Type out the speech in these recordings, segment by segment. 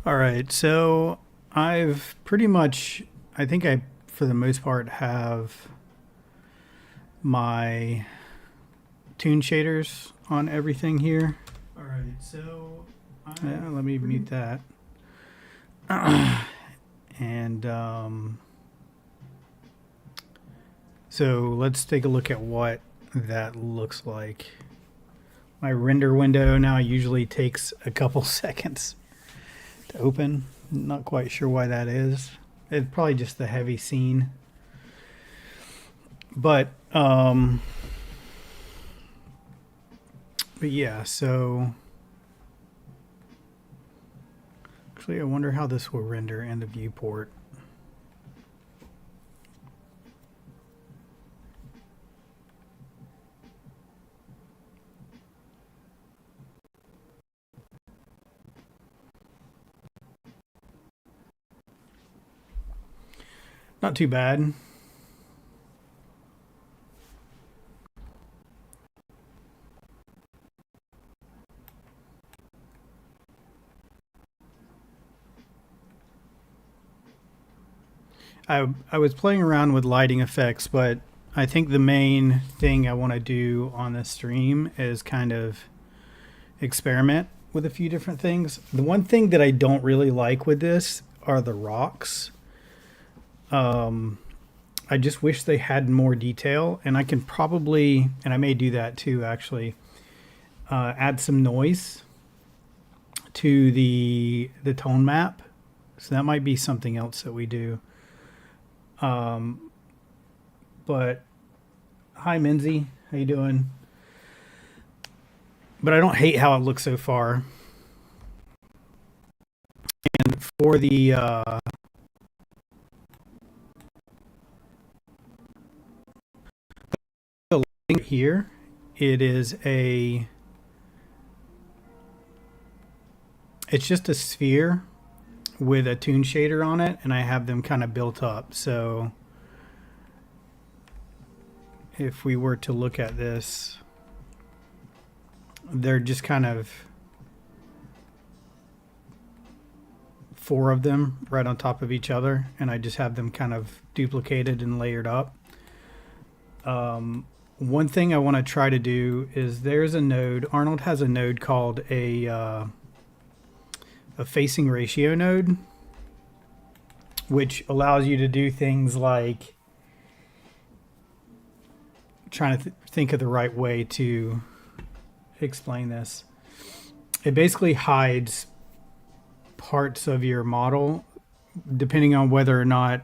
All right, so I've pretty much, I think I, for the most part, have my toon shaders on everything here. All right, so Yeah, let I've me pretty mute that. And so let's take a look at what that looks like. My render window now usually takes a couple seconds to open. Not quite sure why that is. It's probably just the heavy scene. But yeah, so actually I wonder how this will render in the viewport. Not too bad. I was playing around with lighting effects, but I think the main thing I want to do on this stream is kind of experiment with a few different things. The one thing that I don't really like with this are the rocks. I just wish they had more detail, and I can probably, and I may do that too actually, add some noise to the tone map. So that might be something else that we do. But hi, Minzy, how you doing? But I don't hate how it looks so far. And for the lighting here, it is a, it's just a sphere with a toon shader on it, and I have them kind of built up. So if we were to look at this, they're just kind of four of them right on top of each other, and I just have them kind of duplicated and layered up. One thing I want to try to do is there's a node. Arnold has a node called a facing ratio node, which allows you to do things like trying to think of the right way to explain this. It basically hides parts of your model depending on whether or not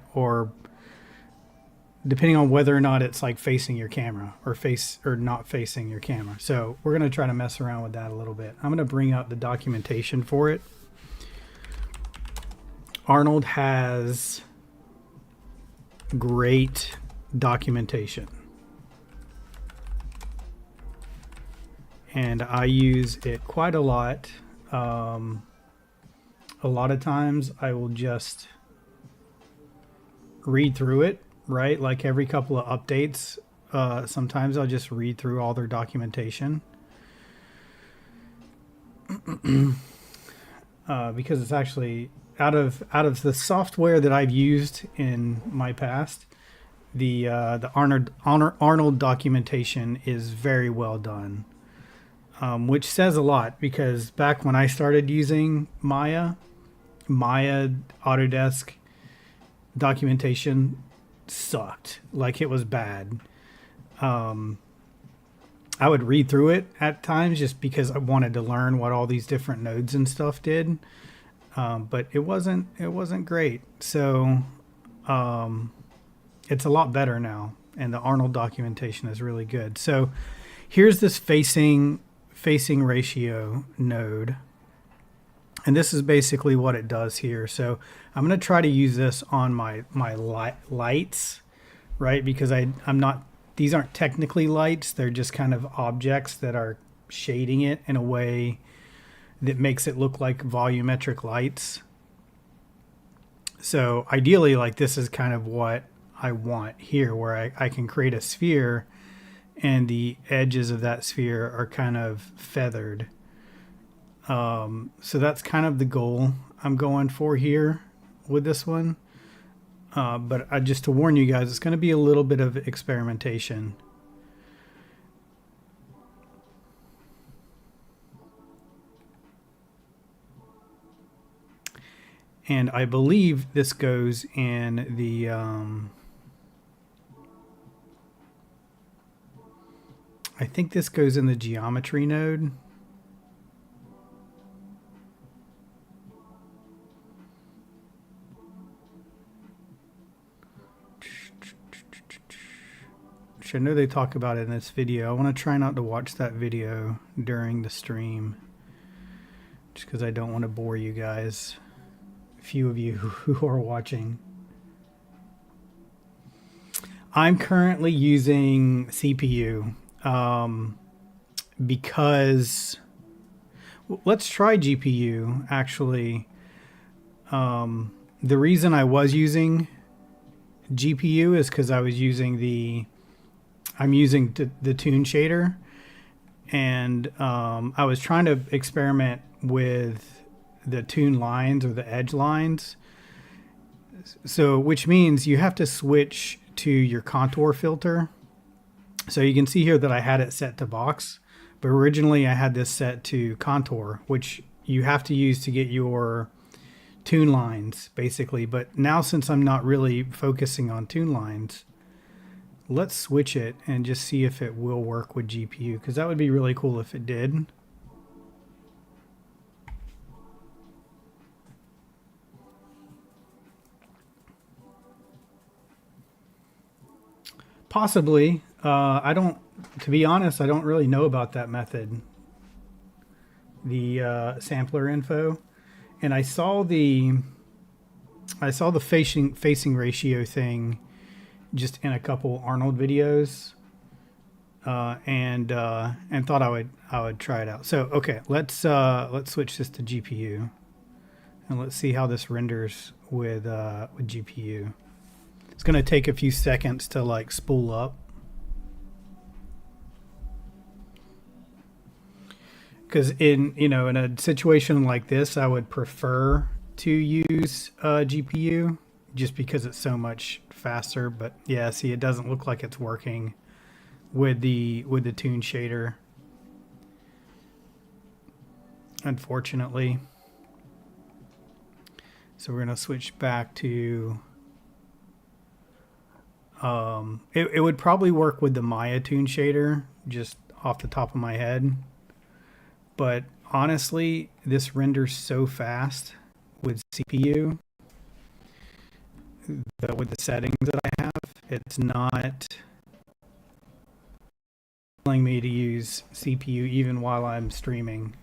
it's like facing your camera or face or not facing your camera. So we're going to try to mess around with that a little bit. I'm going to bring up the documentation for it. Arnold has great documentation, and I use it quite a lot. A lot of times I will just read through it, right? Like every couple of updates, sometimes I'll just read through all their documentation. Because it's actually out of the software that I've used in my past, the Arnold documentation is very well done, which says a lot because back when I started using Maya Autodesk documentation sucked. Like it was bad. I would read through it at times just because I wanted to learn what all these different nodes and stuff did. But it wasn't great. So it's a lot better now, and the Arnold documentation is really good. So here's this facing ratio node, and this is basically what it does here. So I'm going to try to use this on my lights, right? Because I'm not, these aren't technically lights, they're just kind of objects that are shading it in a way that makes it look like volumetric lights. So ideally, like this is kind of what I want here, where I can create a sphere and the edges of that sphere are kind of feathered. So that's kind of the goal. I'm going for here with this one. But just to warn you guys, it's going to be a little bit of experimentation. And I believe this goes in the I think this goes in the geometry node. Which I know they talk about it in this video. I want to try not to watch that video during the stream, just because I don't want to bore you guys. A few of you who are watching. I'm currently using CPU because let's try GPU actually. The reason I was using GPU is because I was using I'm using the toon shader, and I was trying to experiment with the toon lines or the edge lines. So, which means you have to switch to your contour filter. So you can see here that I had it set to box, but originally I had this set to contour, which you have to use to get your toon lines basically. But now, since I'm not really focusing on toon lines, let's switch it and just see if it will work with GPU, because that would be really cool if it did. Possibly. To be honest, I don't really know about that method, the sampler info. And I saw the facing ratio thing just in a couple Arnold videos, and thought I would try it out. So okay, let's switch this to GPU, and let's see how this renders with GPU. It's going to take a few seconds to like spool up, because in a situation like this, I would prefer to use GPU just because it's so much faster. But yeah, see, it doesn't look like it's working with the toon shader, unfortunately. So we're going to switch back to it would probably work with the Maya toon shader, just off the top of my head. But honestly, this renders so fast with CPU, with the settings that I have, it's not telling me to use CPU even while I'm streaming.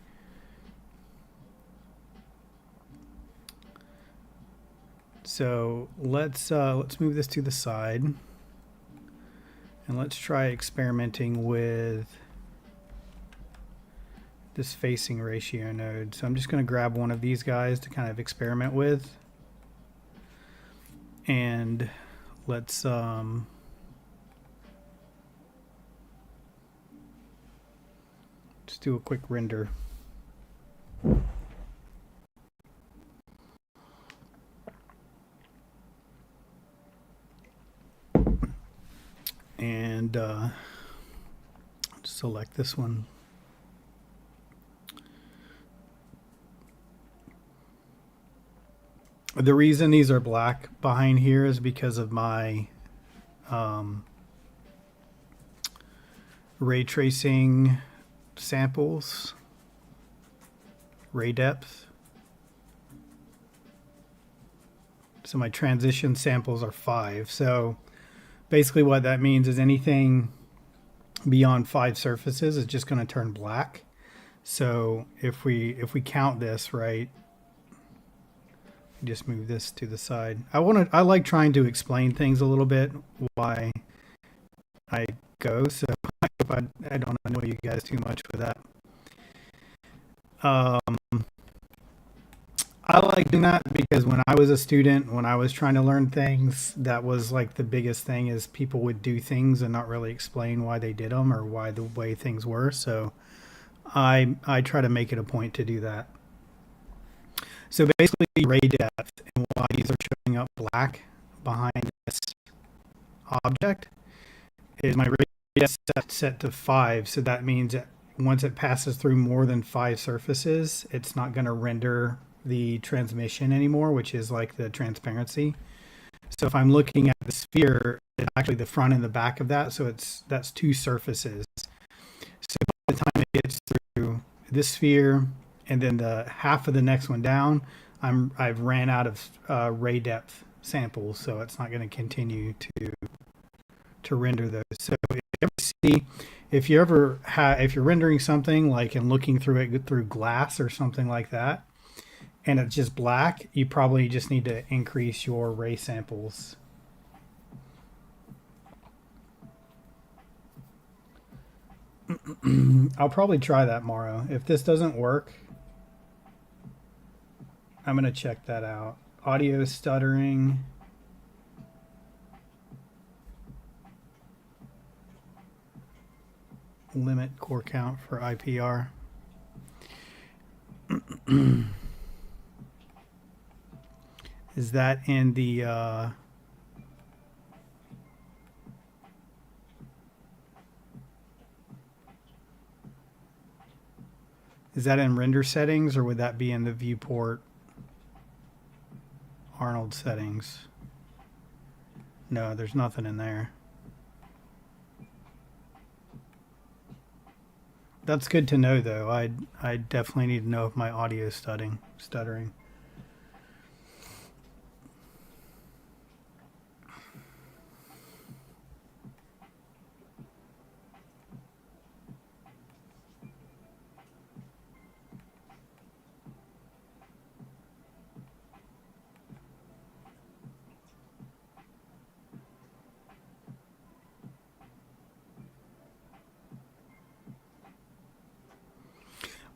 So let's move this to the side, and let's try experimenting with this facing ratio node. So I'm just going to grab one of these guys to kind of experiment with, and let's just do a quick render. And select this one. The reason these are black behind here is because of my ray tracing samples, ray depth. So my transition samples are 5. So basically what that means is anything beyond 5 surfaces is just going to turn black. So if we count this, right, just move this to the side. I like trying to explain things a little bit, why I go, so I hope I don't annoy you guys too much with that. I like doing that because when I was a student, when I was trying to learn things, that was like the biggest thing, is people would do things and not really explain why they did them or why the way things were. So I try to make it a point to do that. So basically, ray depth and why these are showing up black behind this object is my ray depth set to 5. So that means that once it passes through more than 5 surfaces, it's not going to render the transmission anymore, which is like the transparency. So if I'm looking at the sphere, it's actually the front and the back of that. So that's 2 surfaces. So by the time it gets through this sphere and then the half of the next one down, I've ran out of ray depth samples, so it's not going to continue to render those. So if you're rendering something like and looking through it through glass or something like that, and it's just black, you probably just need to increase your ray samples. I'll probably try that tomorrow. If this doesn't work, I'm going to check that out. Audio stuttering. Limit core count for IPR. Is that in the is that in render settings, or would that be in the viewport Arnold settings? No, there's nothing in there. That's good to know, though. I definitely need to know if my audio is stuttering.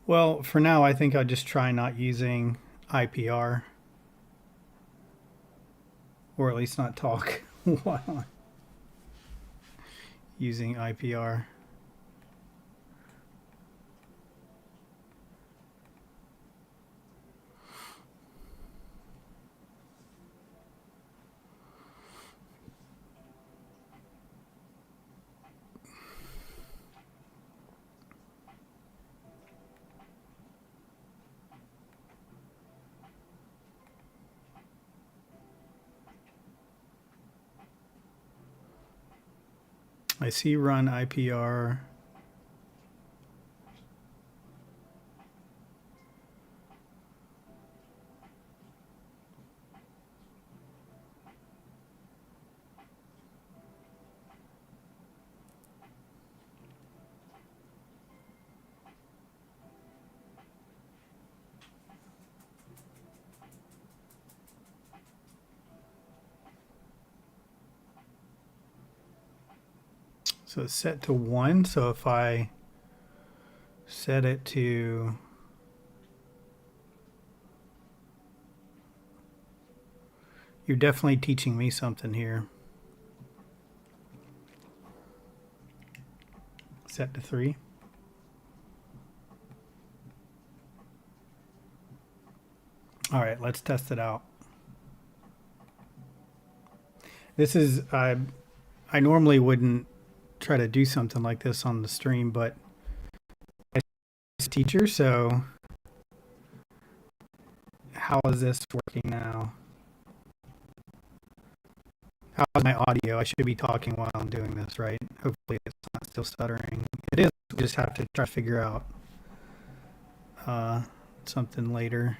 Well, for now, I think I'll just try not using IPR, or at least not talk while using IPR. I see run IPR. So it's set to 1. So if I set it to you're definitely teaching me something here. Set to 3. All right, let's test it out. This is I normally wouldn't try to do something like this on the stream, but I'm a teacher, so how is this working now? How's my audio? I should be talking while I'm doing this, right? Hopefully it's not still stuttering. It is. We just have to try to figure out something later.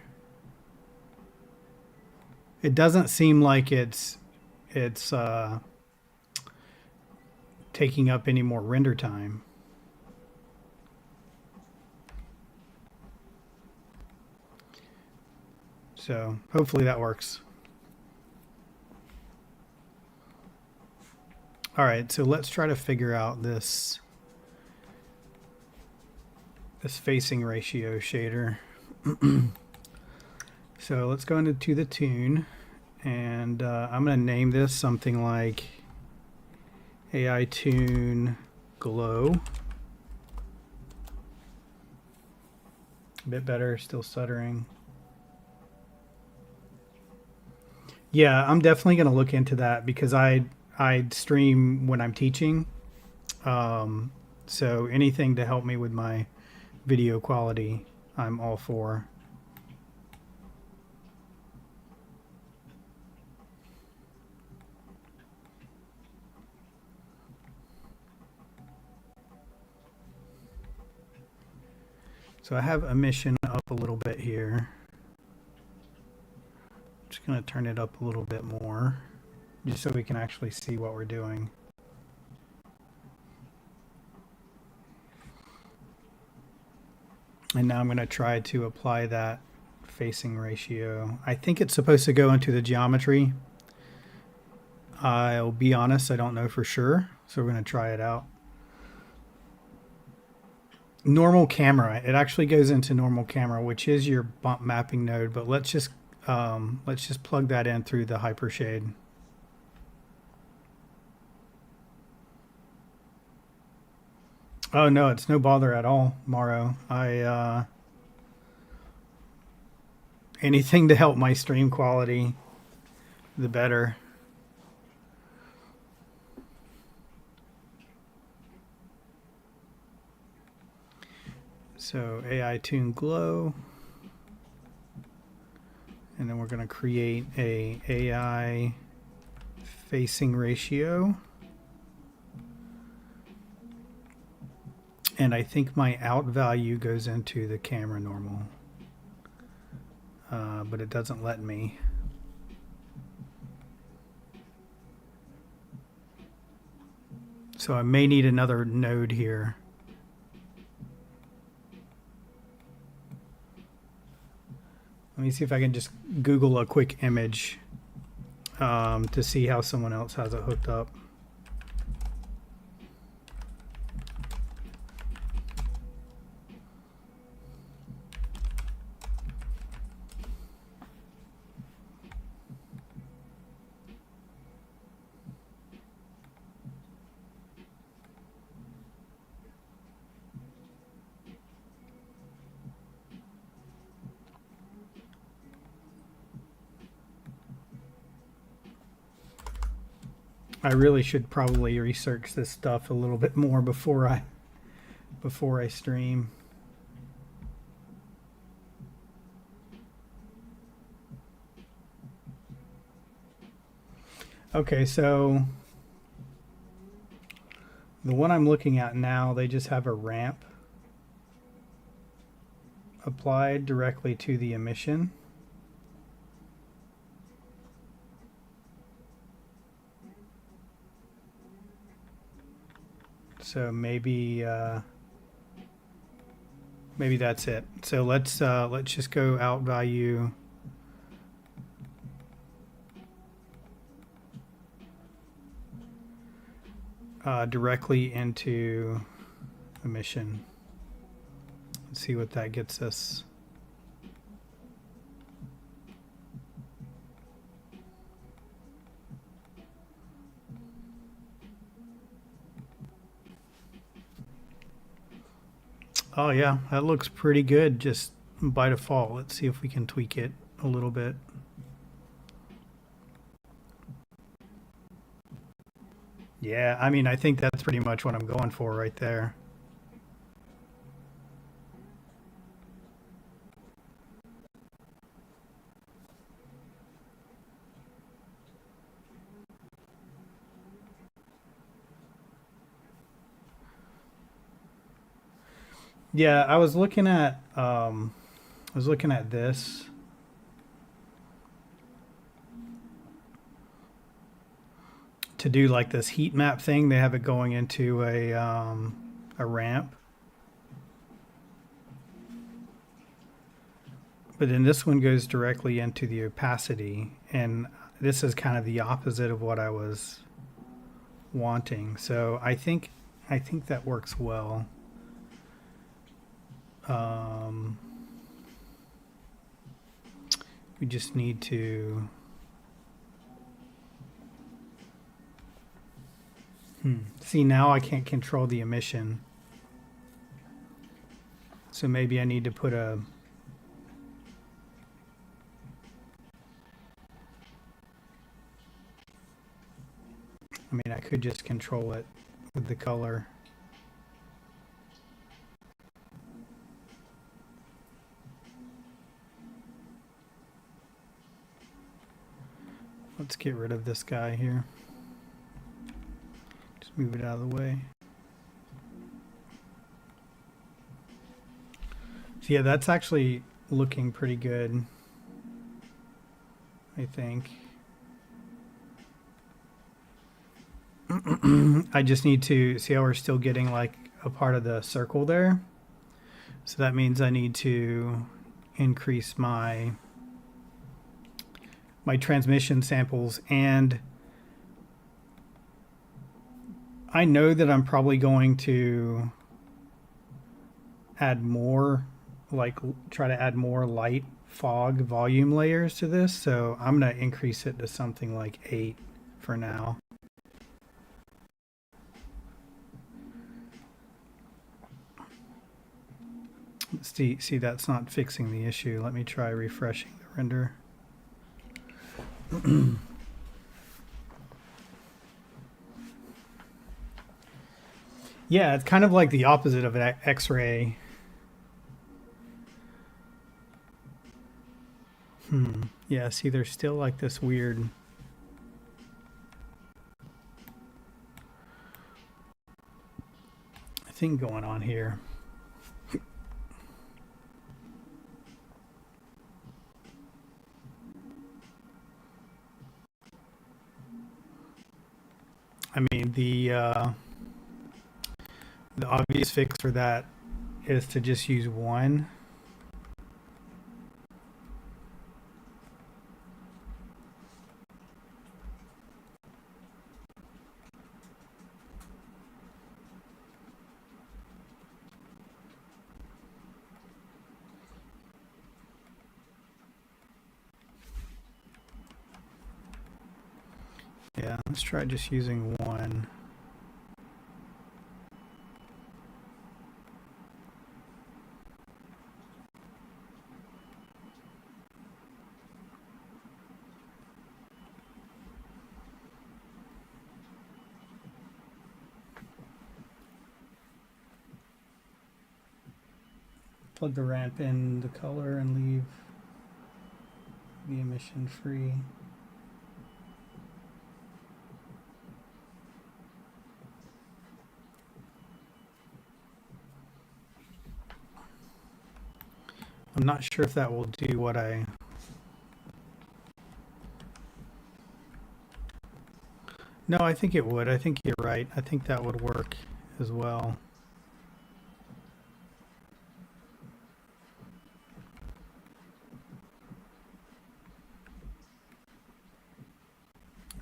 It doesn't seem like it's taking up any more render time. So hopefully that works. All right, so let's try to figure out this facing ratio shader. So let's go into the toon, and I'm going to name this something like AI toon glow. A bit better, still stuttering. Yeah, I'm definitely going to look into that because I stream when I'm teaching. Um, so anything to help me with my video quality, I'm all for. So I have emission up a little bit here. Just going to turn it up a little bit more just so we can actually see what we're doing. And now I'm going to try to apply that facing ratio. I think it's supposed to go into the geometry. I'll be honest, I don't know for sure. So we're going to try it out. Normal camera. It actually goes into normal camera, which is your bump mapping node. But let's just plug that in through the hypershade. Oh no, it's no bother at all, Morrow. Anything to help my stream quality, the better. So AI Toon Glow. And then we're going to create a AI facing ratio. And I think my out value goes into the camera normal. But it doesn't let me. So I may need another node here. Let me see if I can just Google a quick image to see how someone else has it hooked up. I really should probably research this stuff a little bit more before I stream. Okay, so the one I'm looking at now, they just have a ramp applied directly to the emission. So maybe that's it. So let's just go out value directly into emission. Let's see what that gets us. Oh yeah, that looks pretty good just by default. Let's see if we can tweak it a little bit. Yeah, I mean, I think that's pretty much what I'm going for right there. Yeah, I was looking at this. To do like this heat map thing, they have it going into a ramp. But then this one goes directly into the opacity, and this is kind of the opposite of what I was wanting. So I think that works well. We just need to see, now I can't control the emission. So maybe I need to put could just control it with the color. Let's get rid of this guy here. Just move it out of the way. So yeah, that's actually looking pretty good, I think. I just need to see how we're still getting like a part of the circle there. So that means I need to increase my transmission samples, and I know that I'm probably going to add more, like try to add more light fog volume layers to this. So I'm going to increase it to something like 8 for now. See, that's not fixing the issue. Let me try refreshing the render. Yeah, it's kind of like the opposite of an X-ray. Yeah, see, there's still like this weird thing going on here. I mean, the obvious fix for that is to just use one. Yeah, let's try just using one. Plug the ramp in the color and leave the emission free. I'm not sure if that will do what I... No, I think it would. I think you're right. I think that would work as well.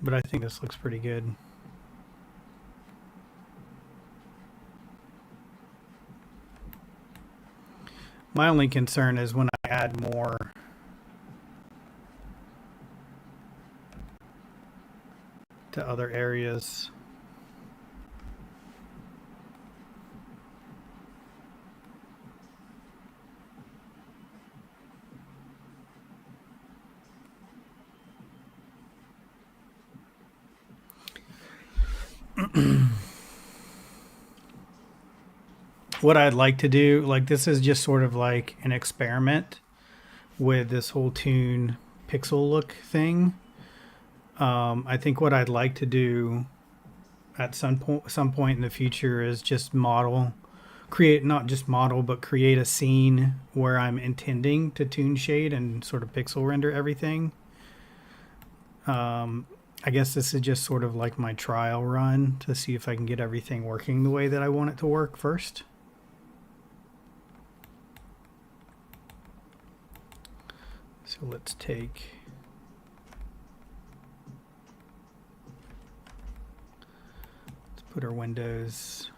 But I think this looks pretty good. My only concern is when I add more to other areas. What I'd like to do, like this is just sort of like an experiment with this whole toon pixel look thing. I think what I'd like to do at some point in the future is just create a scene where I'm intending to toon shade and sort of pixel render everything. I guess this is just sort of like my trial run to see if I can get everything working the way that I want it to work first. So let's put our windows.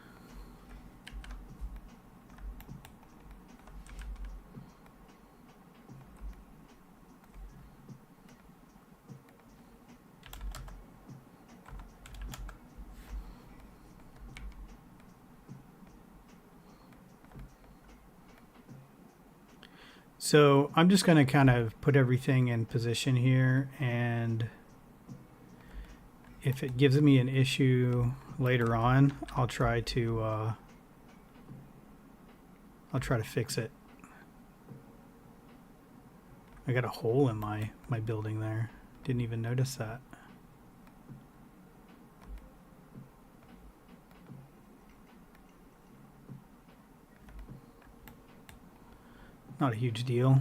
So I'm just going to kind of put everything in position here, and if it gives me an issue later on, I'll try to fix it. I got a hole in my building there. Didn't even notice that. Not a huge deal.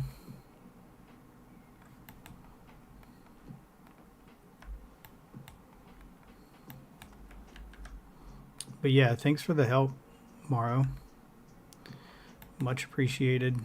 But yeah, thanks for the help, Morrow. Much appreciated.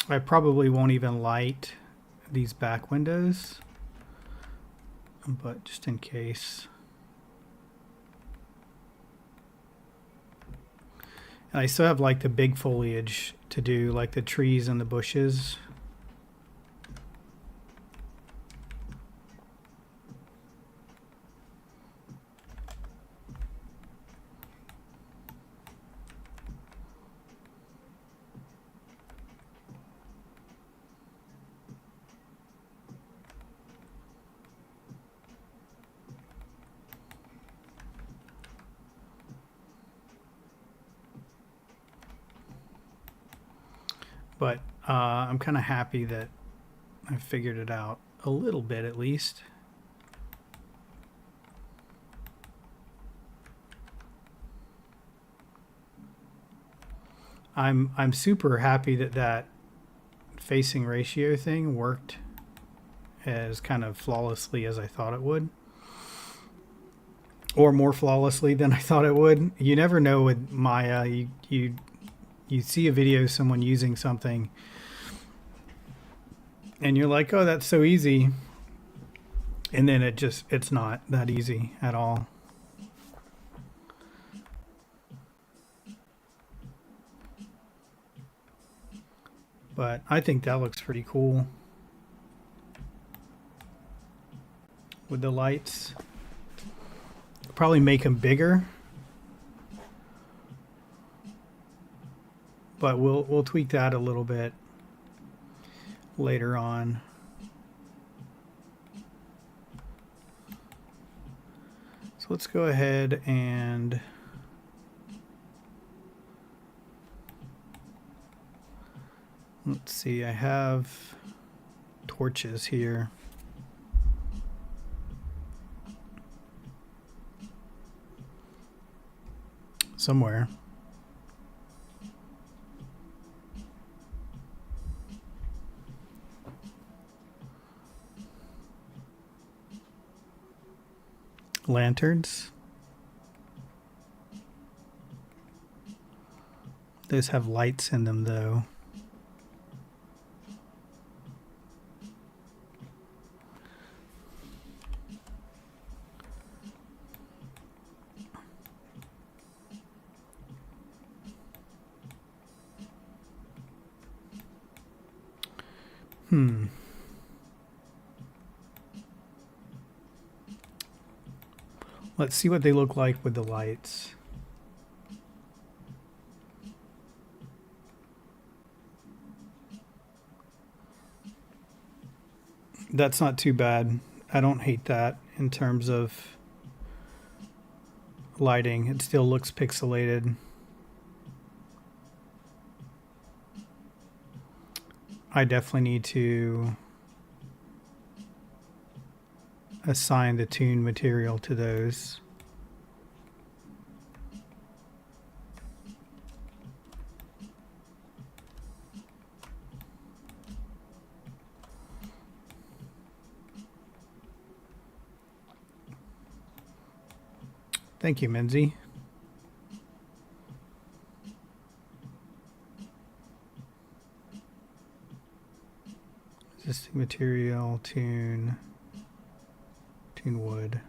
I probably won't even light these back windows, but just in case. And I still have like the big foliage to do, like the trees and the bushes. But I'm kind of happy that I figured it out a little bit at least. I'm super happy that that facing ratio thing worked as kind of flawlessly as I thought it would. Or more flawlessly than I thought it would. You never know with Maya. You see a video of someone using something and you're like, oh, that's so easy. And then it's not that easy at all. But I think that looks pretty cool with the lights. Probably make them bigger. But we'll tweak that a little bit later on. So let's go ahead and let's see, I have torches here. Somewhere. Lanterns. Those have lights in them though. Let's see what they look like with the lights. That's not too bad. I don't hate that in terms of lighting. It still looks pixelated. I definitely need to assign the toon material to those. Thank you, Minzy. Existing material, toon wood.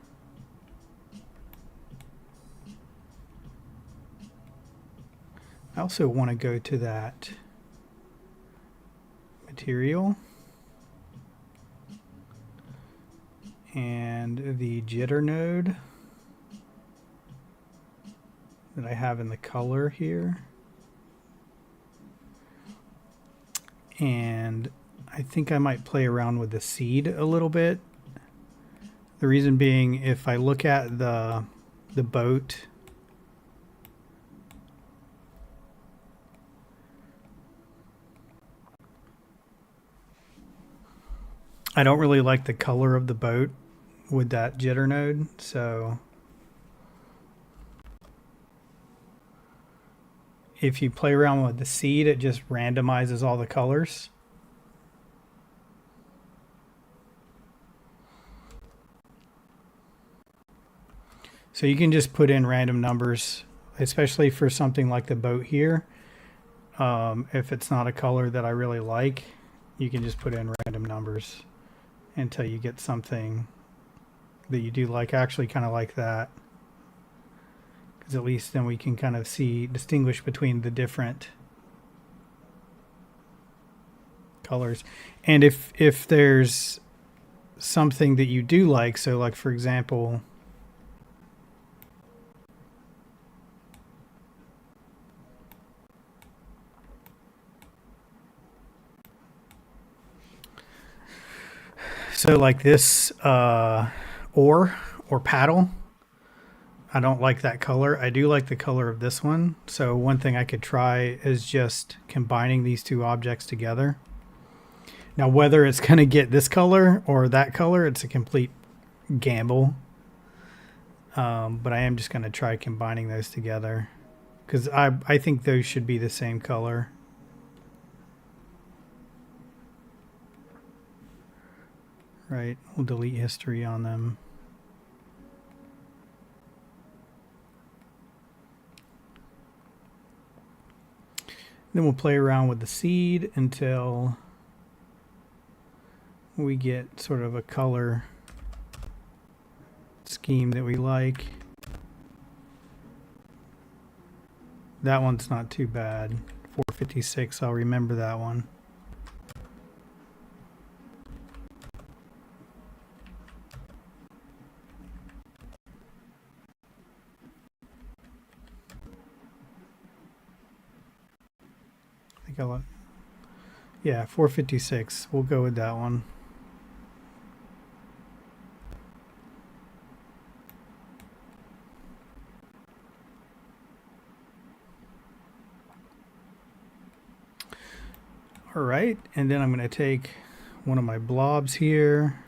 I also want to go to that material and the jitter node that I have in the color here. And I think I might play around with the seed a little bit. The reason being, if I look at the boat, I don't really like the color of the boat with that jitter node, so if you play around with the seed, it just randomizes all the colors. So you can just put in random numbers, especially for something like the boat here. If it's not a color that I really like, you can just put in random numbers until you get something that you do like. I actually kind of like that, because at least then we can kind of distinguish between the different colors. And if there's something that you do like, so like for example, so like this oar or paddle, I don't like that color. I do like the color of this one. So one thing I could try is just combining these two objects together. Now whether it's going to get this color or that color, it's a complete gamble. But I am just going to try combining those together, because I think those should be the same color. Right, we'll delete history on them. Then we'll play around with the seed until we get sort of a color scheme that we like. That one's not too bad. 456, I'll remember that one. I think yeah, 456. We'll go with that one. All right, and then I'm going to take one of my blobs here.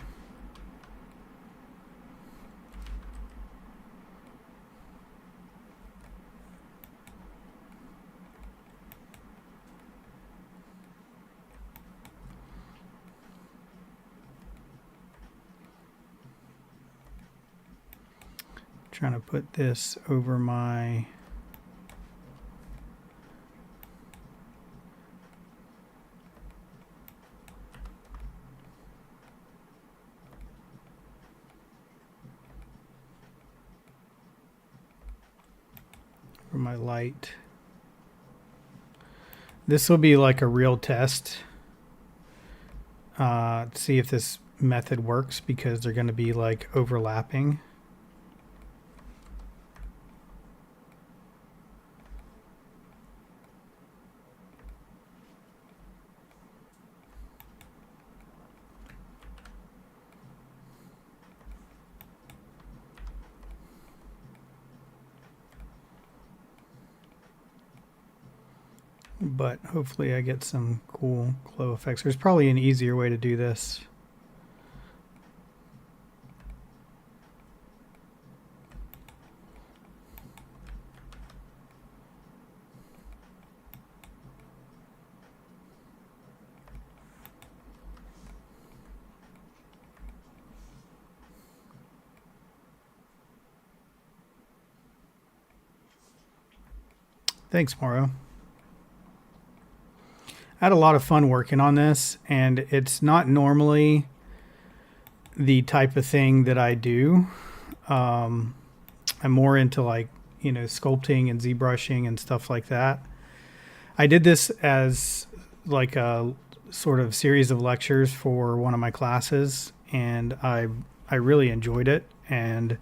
Trying to put this over my light. This will be like a real test to see if this method works, because they're going to be like overlapping. But hopefully I get some cool glow effects. There's probably an easier way to do this. Thanks, Mauro. I had a lot of fun working on this, and it's not normally the type of thing that I do. I'm more into, like, you know, sculpting and ZBrushing and stuff like that. I did this as like a sort of series of lectures for one of my classes, and I really enjoyed it, and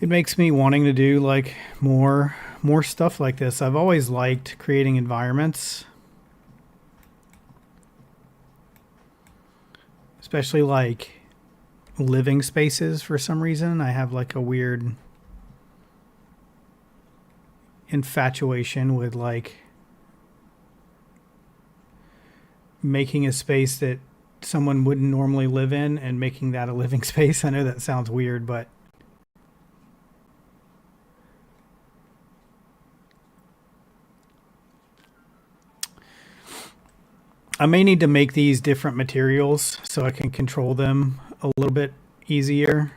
it makes me wanting to do like more stuff like this. I've always liked creating environments, especially like living spaces. For some reason I have like a weird infatuation with like making a space that someone wouldn't normally live in and making that a living space. I know that sounds weird, but I may need to make these different materials so I can control them a little bit easier.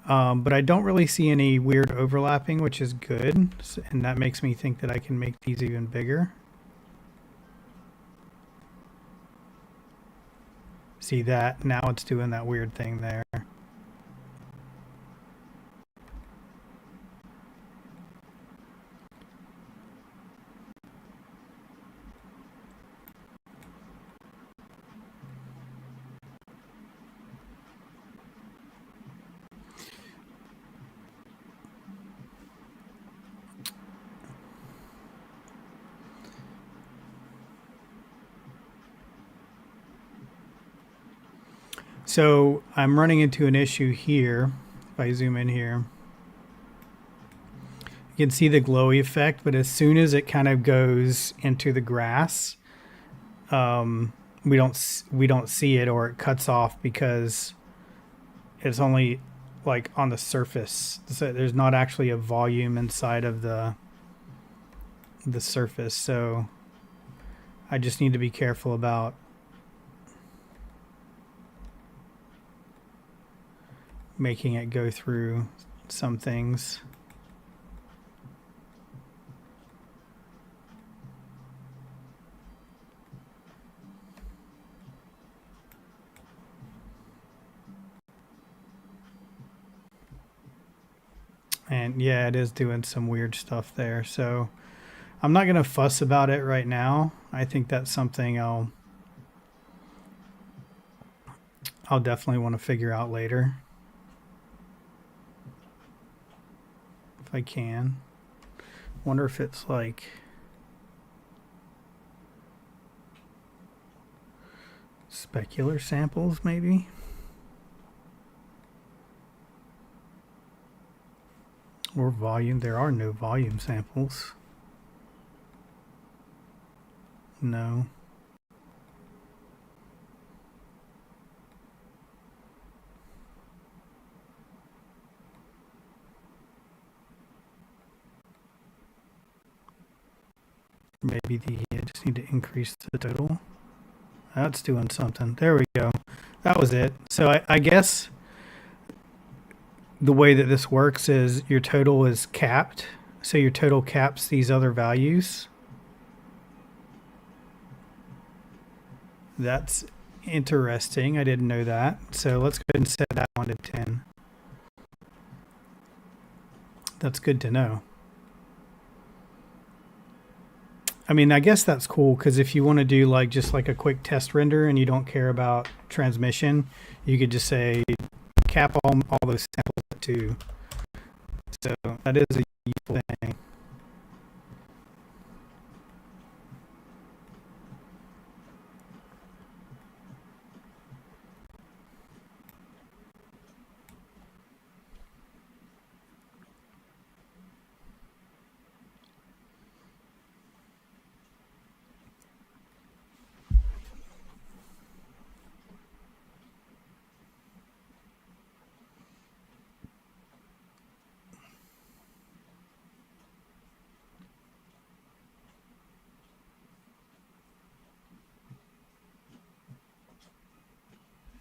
But I don't really see any weird overlapping, which is good. And that makes me think that I can make these even bigger. See that? Now it's doing that weird thing there. So I'm running into an issue here. If I zoom in here, you can see the glowy effect, but as soon as it kind of goes into the grass, we don't see it, or it cuts off because it's only like on the surface. So there's not actually a volume inside of the surface. So I just need to be careful about making it go through some things. And yeah, it is doing some weird stuff there. So I'm not going to fuss about it right now. I think that's something I'll definitely want to figure out later, if I can. Wonder if it's like specular samples, maybe. Or volume. There are no volume samples. No. Maybe I just need to increase the total. That's doing something. There we go. That was it. So I guess the way that this works is your total is capped. So your total caps these other values. That's interesting. I didn't know that. So let's go ahead and set that one to 10. That's good to know. I mean, I guess that's cool, because if you want to do like just like a quick test render and you don't care about transmission, you could just say cap all those samples at 2. So that is a useful thing.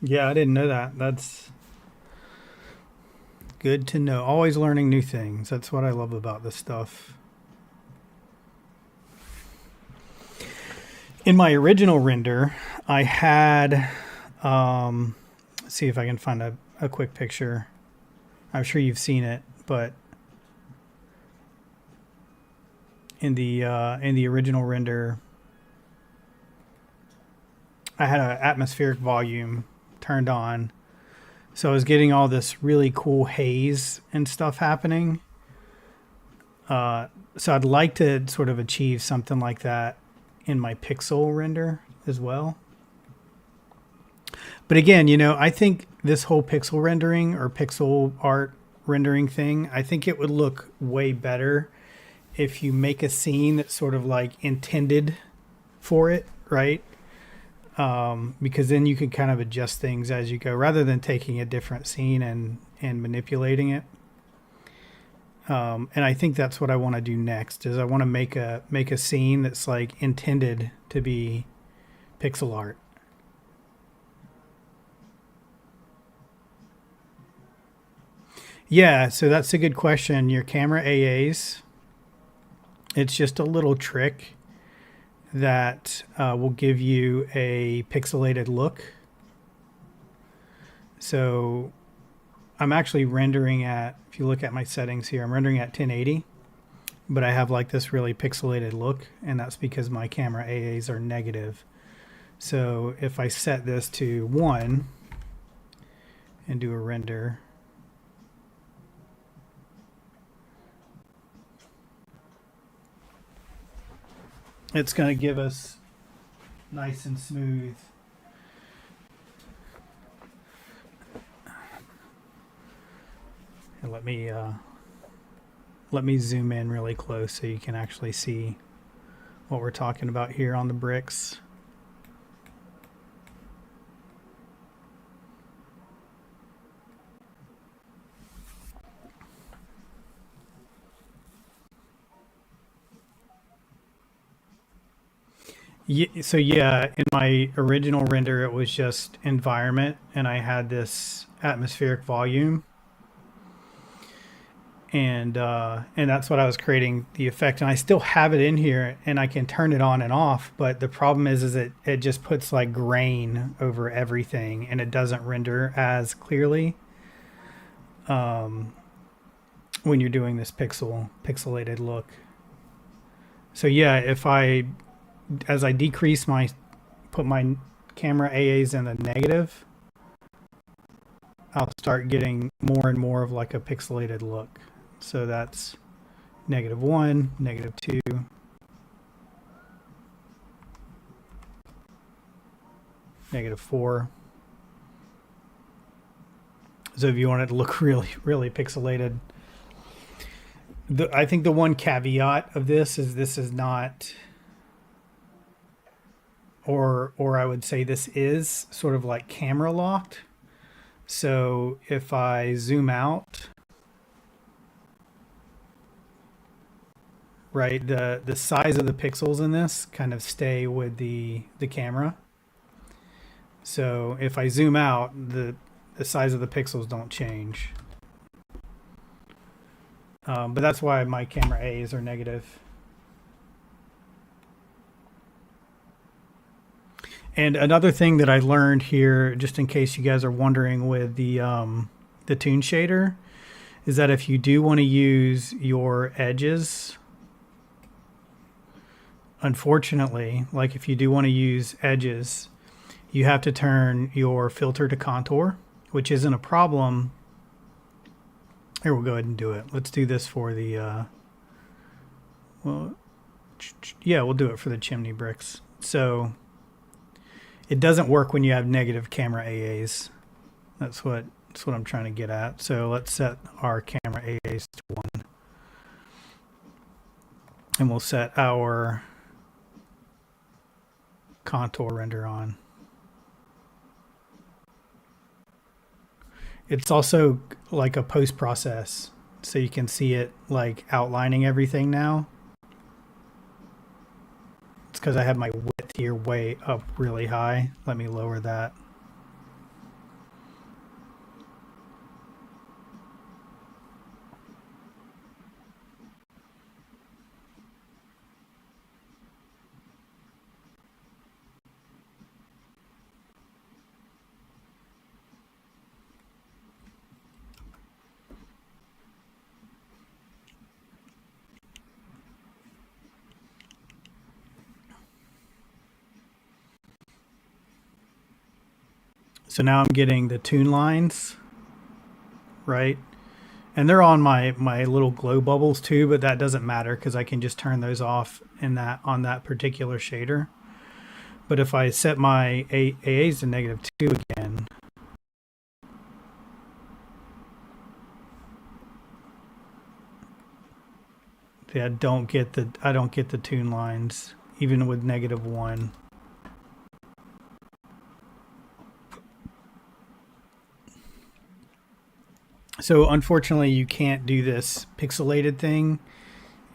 Yeah, I didn't know that. That's good to know. Always learning new things. That's what I love about this stuff. In my original render, I had, let's see if I can find a quick picture. I'm sure you've seen it, but in the original render, I had an atmospheric volume turned on, so I was getting all this really cool haze and stuff happening. So I'd like to sort of achieve something like that in my pixel render as well. But again, I think this whole pixel rendering or pixel art rendering thing, I think it would look way better if you make a scene that's sort of like intended for it, right? Because then you can kind of adjust things as you go rather than taking a different scene and manipulating it. And I think that's what I want to do next is I want to make a scene that's like intended to be pixel art. Yeah, so that's a good question. Your camera AAs, it's just a little trick that will give you a pixelated look. So I'm actually rendering at, if you look at my settings here, I'm rendering at 1080, but I have like this really pixelated look, and that's because my camera AAs are negative. So if I set this to 1 and do a render, it's going to give us nice and smooth. And let me zoom in really close so you can actually see what we're talking about here on the bricks. So yeah, in my original render, it was just environment, and I had this atmospheric volume, and that's what I was creating the effect. And I still have it in here, and I can turn it on and off. But the problem is it just puts like grain over everything, and it doesn't render as clearly when you're doing this pixelated look. So yeah, as I put my camera AAs in the negative, I'll start getting more and more of like a pixelated look. So that's -1, -2, -4. So if you want it to look really, really pixelated, I think the one caveat of this is not, or I would say this is sort of like camera locked. So if I zoom out, right, the size of the pixels in this kind of stay with the camera. So if I zoom out, the size of the pixels don't change. But that's why my camera A's are negative. And another thing that I learned here, just in case you guys are wondering with the toon shader, is that if you do want to use your edges, unfortunately, like if you do want to use edges, you have to turn your filter to contour, which isn't a problem. Here, we'll go ahead and do it. Let's do this for the, well, yeah, we'll do it for the chimney bricks. So it doesn't work when you have negative camera AAs. That's what I'm trying to get at. So let's set our camera AAs to 1. And we'll set our contour render on. It's also like a post process, so you can see it like outlining everything now. It's because I have my width here way up really high. Let me lower that. So now I'm getting the toon lines, right? And they're on my little glow bubbles too, but that doesn't matter because I can just turn those off in that on that particular shader. But if I set my AAs to -2 again, yeah, I don't get the toon lines even with -1. So unfortunately, you can't do this pixelated thing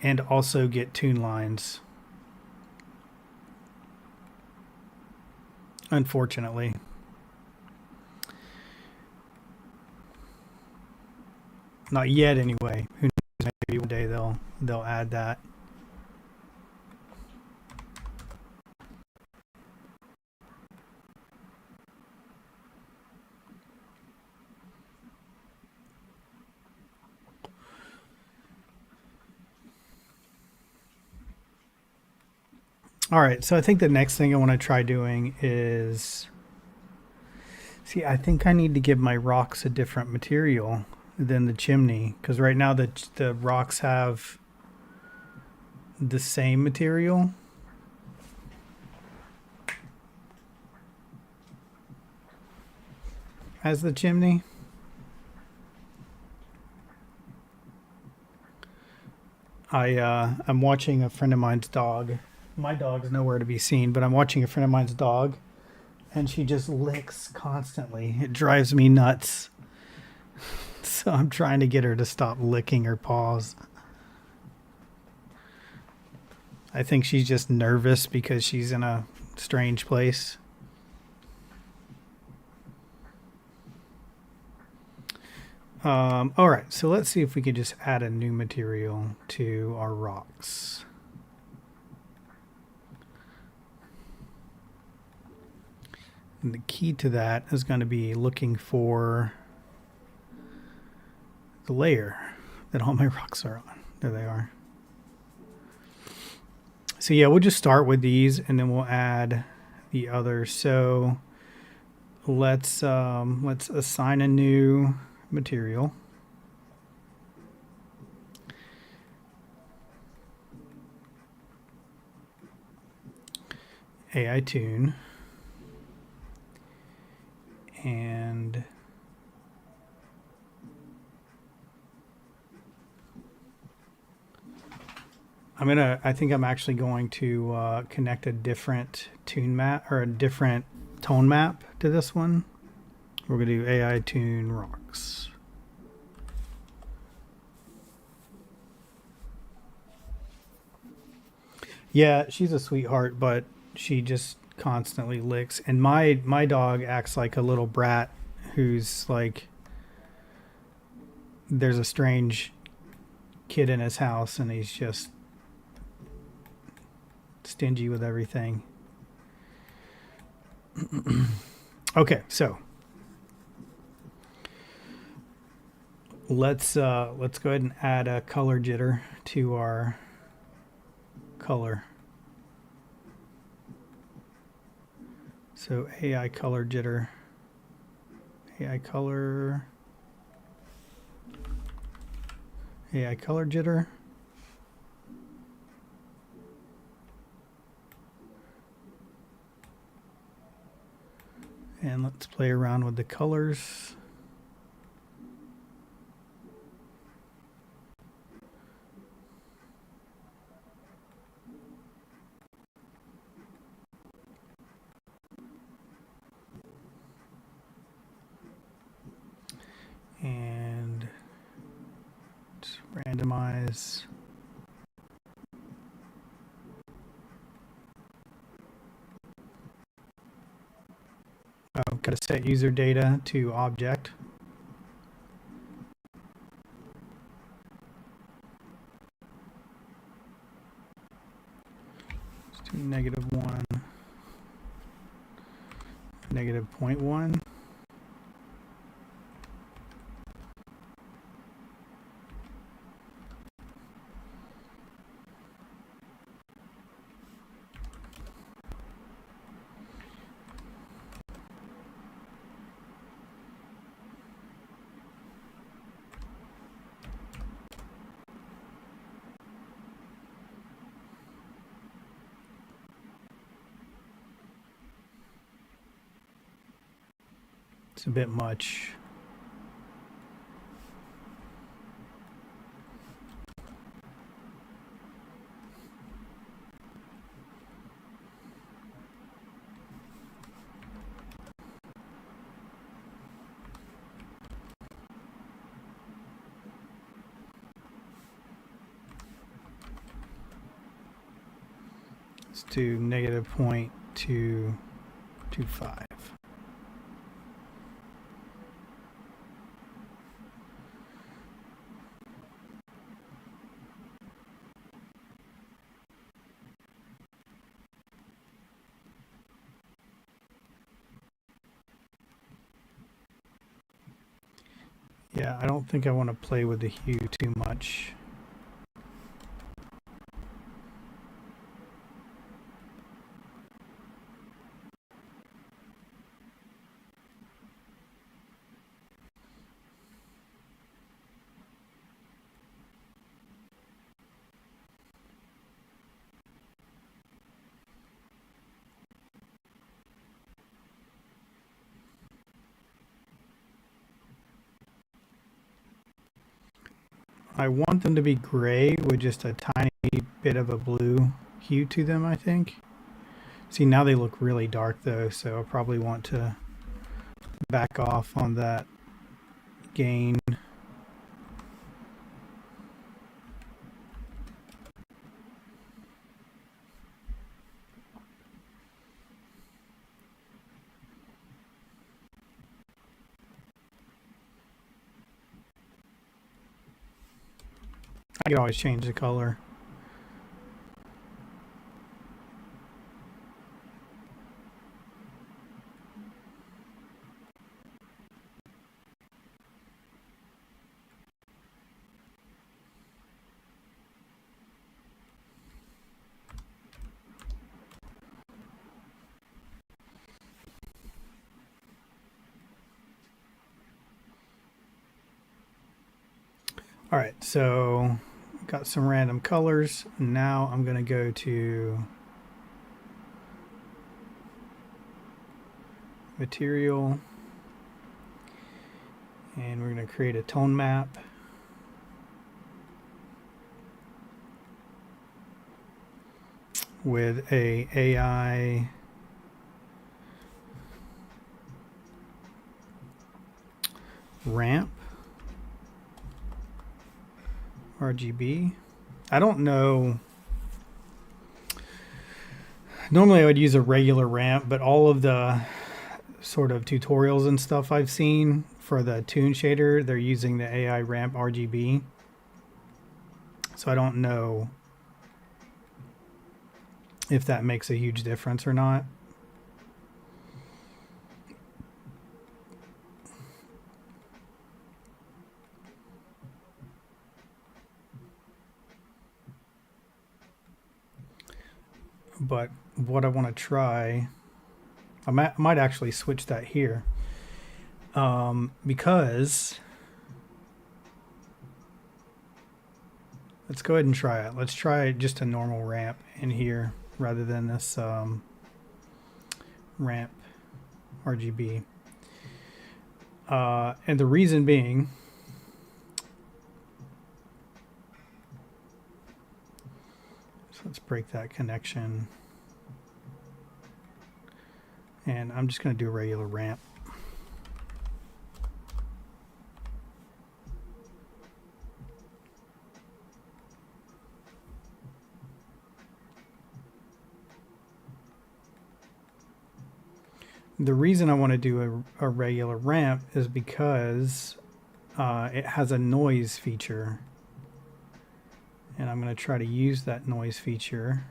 and also get toon lines. Unfortunately. Not yet anyway. Who knows, maybe one day they'll add that. All right, so I think the next thing I want to try doing is, see, I think I need to give my rocks a different material than the chimney, because right now the rocks have the same material. As the chimney. I'm watching a friend of mine's dog. My dog's nowhere to be seen, but I'm watching a friend of mine's dog, and she just licks constantly. It drives me nuts. So I'm trying to get her to stop licking her paws. I think she's just nervous because she's in a strange place. All right, so let's see if we could just add a new material to our rocks. And the key to that is going to be looking for the layer that all my rocks are on. There they are. So yeah, we'll just start with these and then we'll add the others. So let's assign a new material. AI toon. And I think I'm actually going to connect a different toon map or a different tone map to this one. We're going to do AI toon rocks. Yeah, she's a sweetheart, but she just constantly licks. And my dog acts like a little brat who's like, there's a strange kid in his house and he's just stingy with everything. Okay, so let's go ahead and add a color jitter to our color. So AI color jitter, AI color jitter. And let's play around with the colors. And randomize. Got to set user data to object. Let's do -1, -0.1. It's a bit much. Let's do -0.225. Yeah, I don't think I want to play with the hue too much. I want them to be gray with just a tiny bit of a blue hue to them, I think. See, now they look really dark though, so I probably want to back off on that gain. I can always change the color. All right, so got some random colors. Now I'm going to go to material, and we're going to create a tone map. With a AI ramp RGB. I don't know. Normally I would use a regular ramp, but all of the sort of tutorials and stuff I've seen for the toon shader, they're using the AI ramp RGB. So I don't know if that makes a huge difference or not. But what I want to try, I might actually switch that here, because let's go ahead and try it. Let's try just a normal ramp in here rather than this ramp RGB. And the reason being, so let's break that connection. And I'm just going to do a regular ramp. The reason I want to do a regular ramp is because it has a noise feature. And I'm going to try to use that noise feature.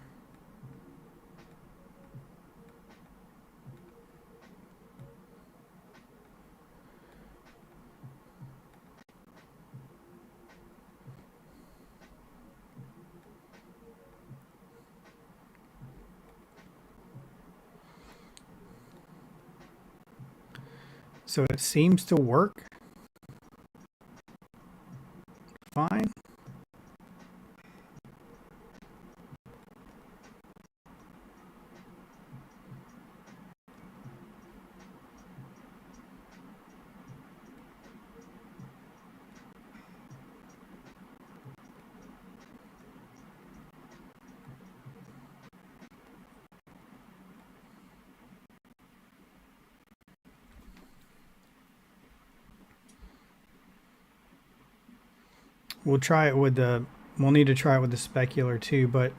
So it seems to work fine. we'll try it with the, we'll need to try it with the specular too, but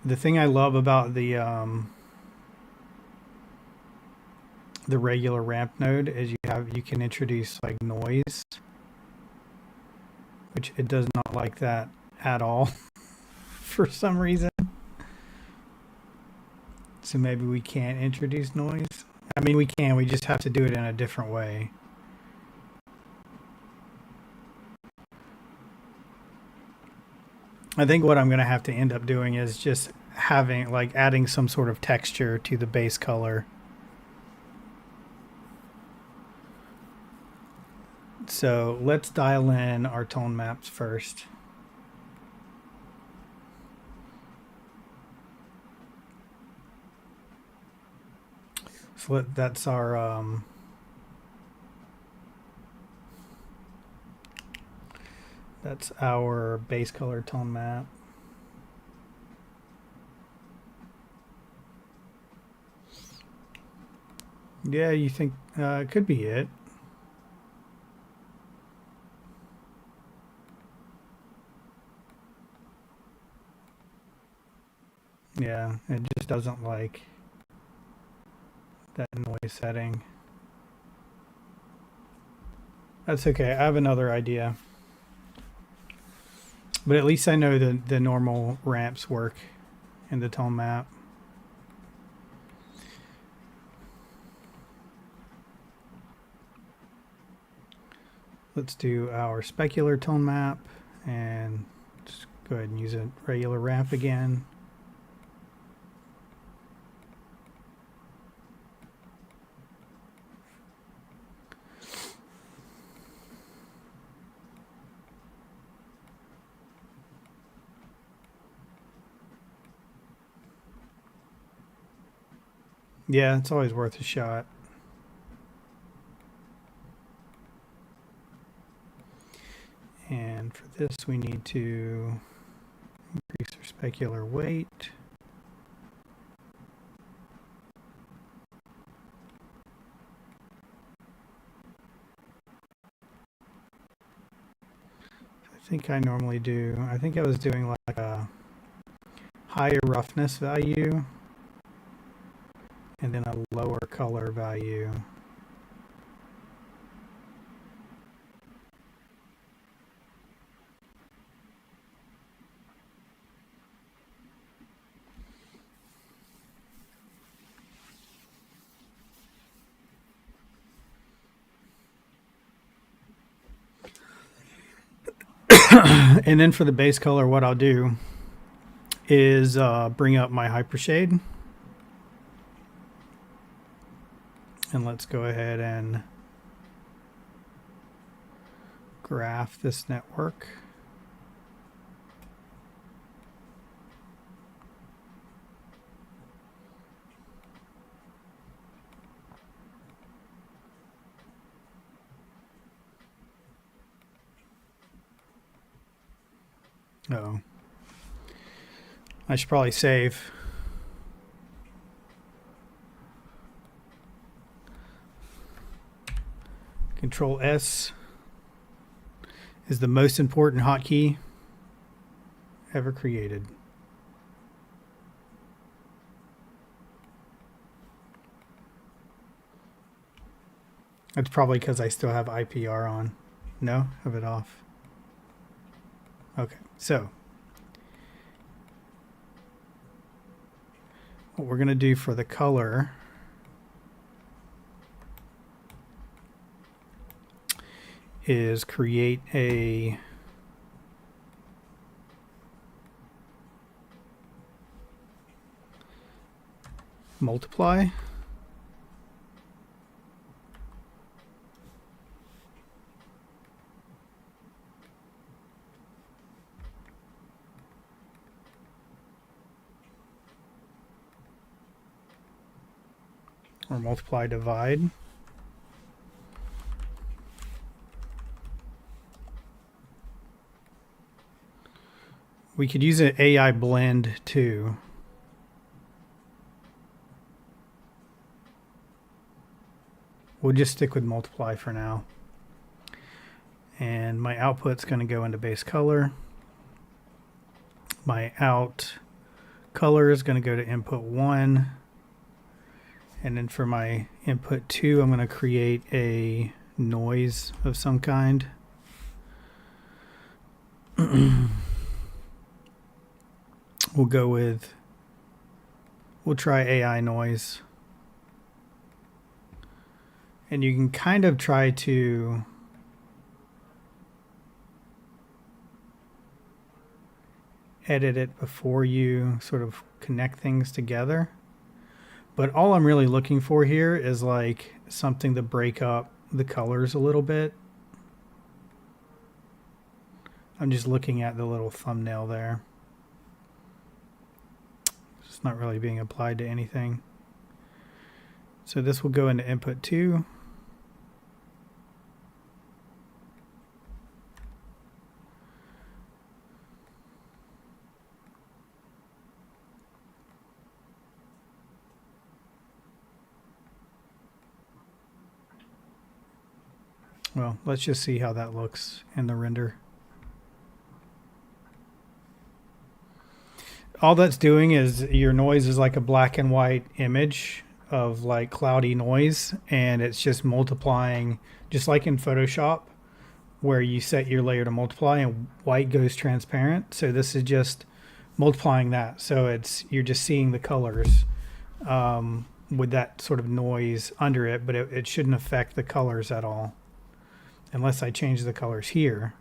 the thing I love about the regular ramp node is you can introduce like noise, which it does not like that at all for some reason. So maybe we can't introduce noise. I mean, we can, we just have to do it in a different way. I think what I'm going to have to end up doing is just having, like, adding some sort of texture to the base color. So let's dial in our tone maps first. So that's our base color tone map. Yeah, you think it could be it. Yeah, it just doesn't like that noise setting. That's okay. I have another idea. But at least I know the normal ramps work in the tone map. Let's do our specular tone map and just go ahead and use a regular ramp again. Yeah, it's always worth a shot. And for this, we need to increase our specular weight. I think I normally do, I think I was doing like a higher roughness value and then a lower color value. And then for the base color, what I'll do is bring up my hypershade. And let's go ahead and graph this network. Oh, I should probably save. Control S is the most important hotkey ever created. That's probably because I still have IPR on. No, have it off. Okay, so what we're going to do for the color is create a multiply. Or multiply divide. We could use an AI blend too. We'll just stick with multiply for now. And my output's going to go into base color. My out color is going to go to input 1. And then for my input 2, I'm going to create a noise of some kind. We'll try AI noise. And you can kind of try to edit it before you sort of connect things together. But all I'm really looking for here is like something to break up the colors a little bit. I'm just looking at the little thumbnail there. It's not really being applied to anything. So this will go into input 2. Well, let's just see how that looks in the render. All that's doing is your noise is like a black and white image of like cloudy noise, and it's just multiplying, just like in Photoshop where you set your layer to multiply and white goes transparent. So this is just multiplying that. So you're just seeing the colors with that sort of noise under it, but it shouldn't affect the colors at all unless I change the colors here.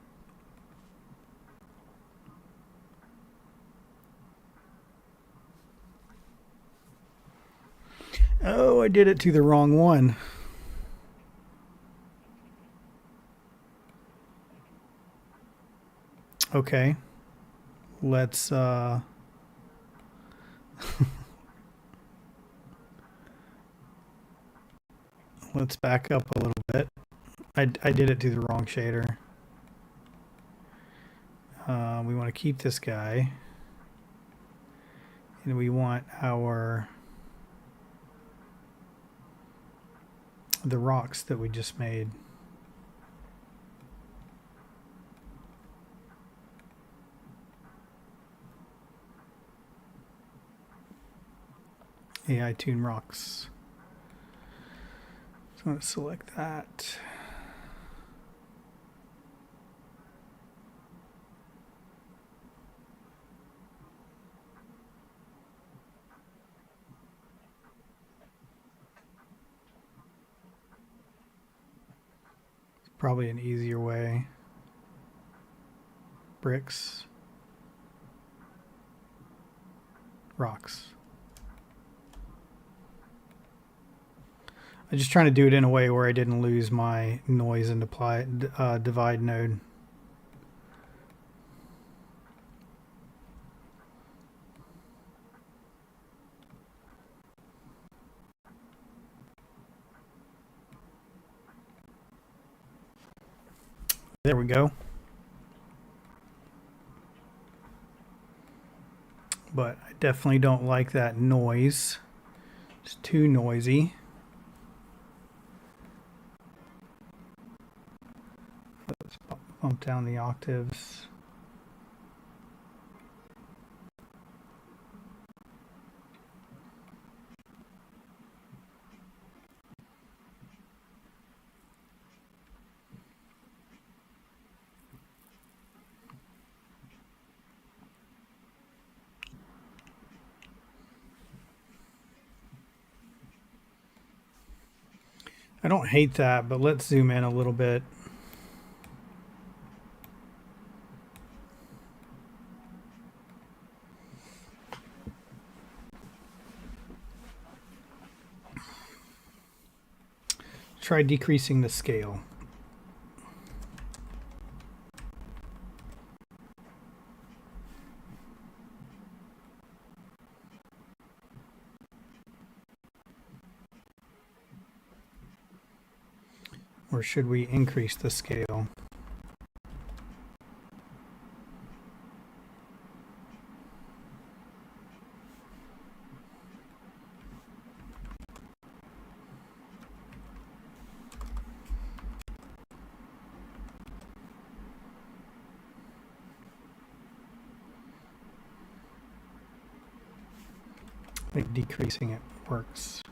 Oh, I did it to the wrong one. Okay. Let's let's back up a little bit. I did it to the wrong shader. We want to keep this guy. And we want the rocks that we just made. AI toon rocks. So I'm going to select that. Probably an easier way. Bricks. Rocks. I'm just trying to do it in a way where I didn't lose my noise and divide node. There we go. But I definitely don't like that noise. It's too noisy. Let's bump down the octaves. I don't hate that, but let's zoom in a little bit. Try decreasing the scale. Or should we increase the scale? Like decreasing it works.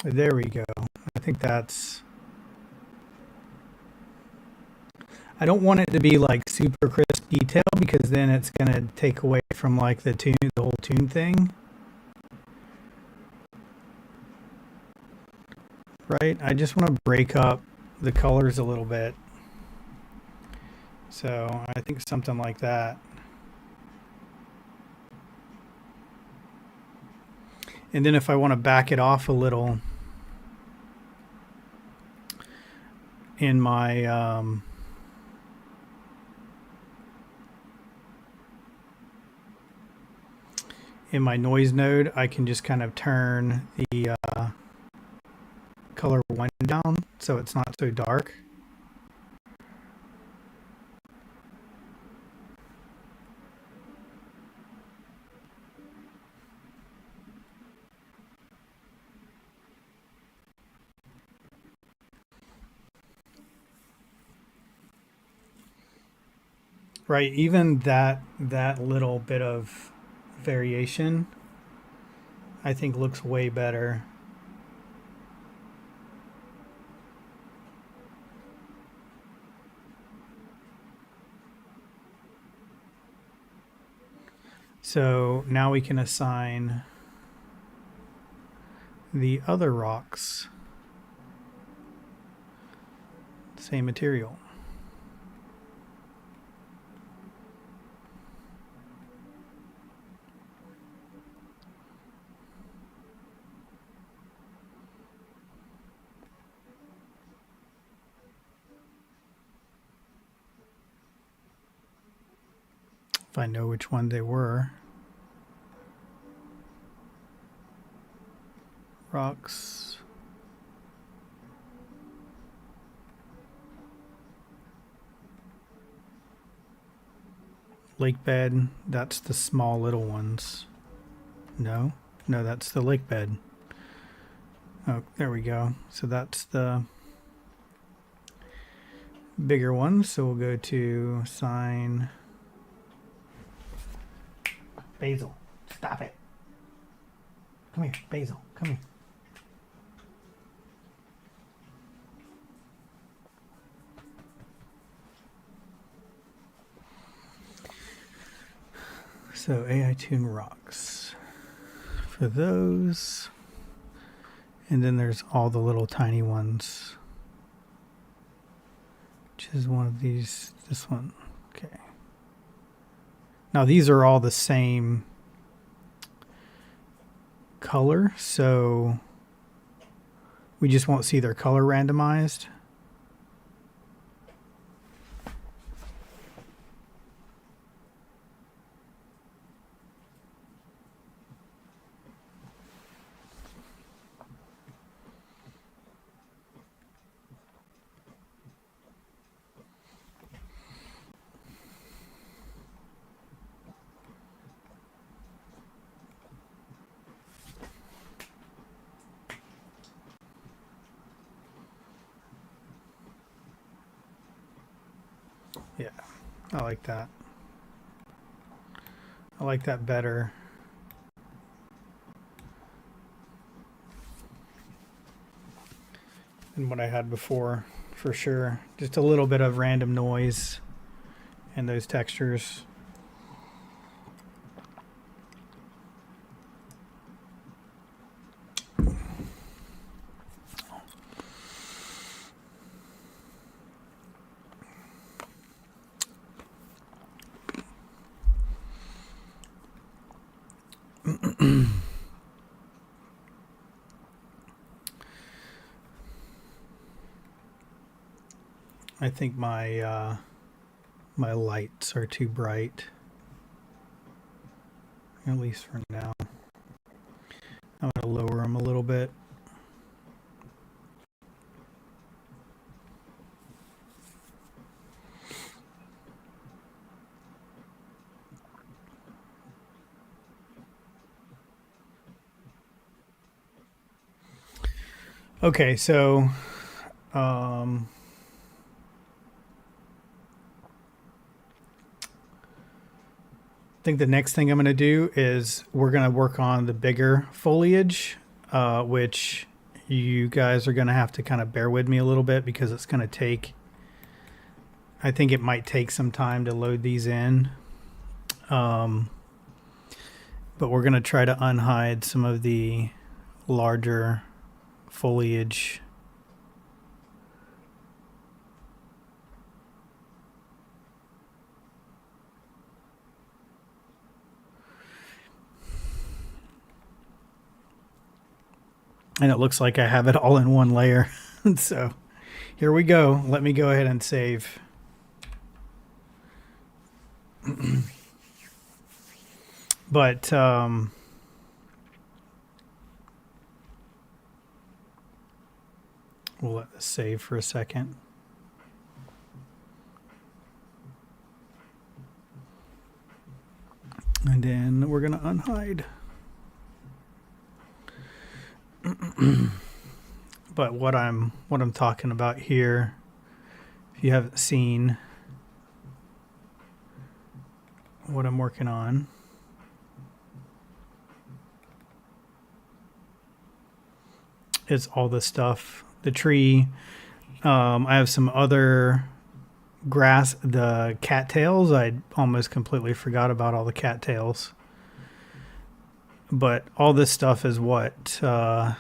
There we go. I think that's... I don't want it to be like super crisp detail because then it's going to take away from like the whole toon thing. Right? I just want to break up the colors a little bit. So I think something like that. And then if I want to back it off a little in my noise node, I can just kind of turn the color 1 down so it's not so dark. Right, even that little bit of variation I think looks way better. So now we can assign the other rocks same material. If I know which one they were. Rocks. Lake bed, that's the small little ones. No, that's the lake bed. Oh, there we go. So that's the bigger one. So we'll go to assign Basil. Stop it. Come here, Basil. Come here. So AI Toon rocks for those. And then there's all the little tiny ones. Which is one of these, this one. Okay. Now these are all the same color, so we just won't see their color randomized. Yeah, I like that. I like that better. Than what I had before, for sure. Just a little bit of random noise in those textures. I think my my lights are too bright. at least for now. I'm going to lower them a little bit. Okay, so I think the next thing I'm going to do is we're going to work on the bigger foliage, which you guys are going to have to kind of bear with me a little bit because it's going to take, I think it might take some time to load these in. But we're going to try to unhide some of the larger foliage. And it looks like I have it all in one layer. So here we go. Let me go ahead and save. But we'll let this save for a second. And then we're going to unhide. But what I'm talking about here, if you haven't seen what I'm working on, is all the stuff, the tree. I have some other grass, the cattails. I almost completely forgot about all the cattails. But all this stuff is what I'm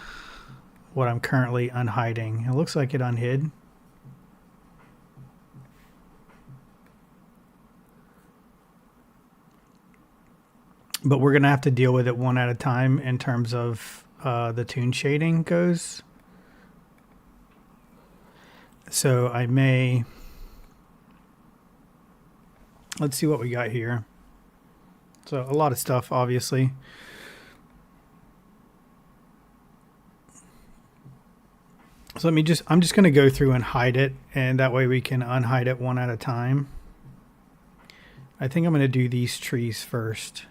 currently unhiding. It looks like it unhid. But we're going to have to deal with it one at a time in terms of the toon shading goes. So I may... Let's see what we got here. So a lot of stuff, obviously. So I'm just going to go through and hide it, and that way we can unhide it one at a time. I think I'm going to do these trees first.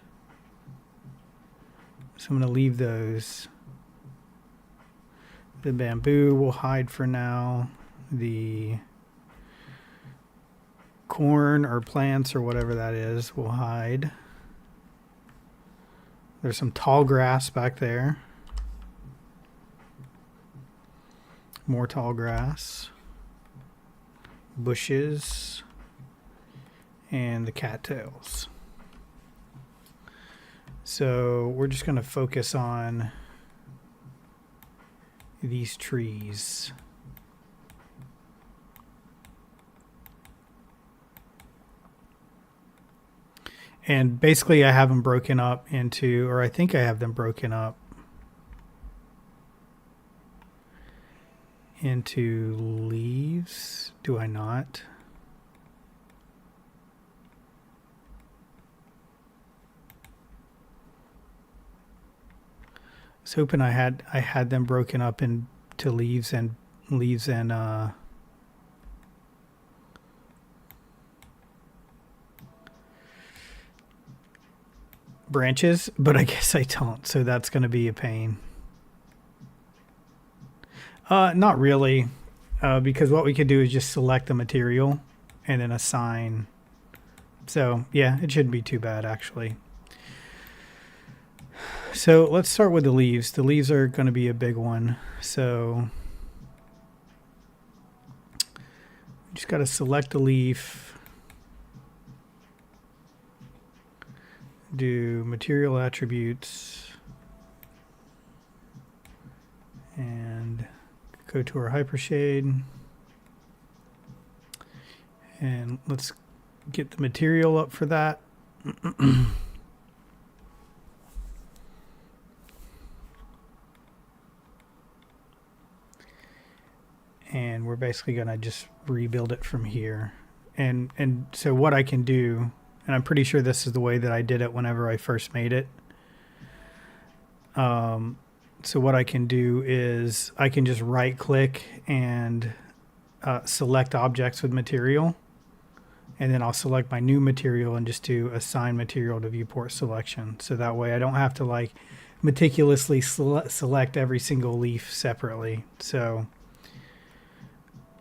So I'm going to leave those. The bamboo will hide for now. The corn or plants or whatever that is will hide. There's some tall grass back there. More tall grass, bushes, and the cattails. So we're just going to focus on these trees. And basically I have them broken up into, or I think I have them broken up into leaves. Do I not? I was hoping I had them broken up into leaves and branches, but I guess I don't, so that's going to be a pain. Not really, because what we could do is just select the material and then assign. So yeah, it shouldn't be too bad actually. So let's start with the leaves. The leaves are going to be a big one. So just got to select a leaf, do material attributes, and go to our hypershade, and let's get the material up for that. And we're basically going to just rebuild it from here. And so what I can do, and I'm pretty sure this is the way that I did it whenever I first made it, So what I can do is I can just right click and select objects with material. And then I'll select my new material and just do assign material to viewport selection. So that way I don't have to like meticulously select every single leaf separately. So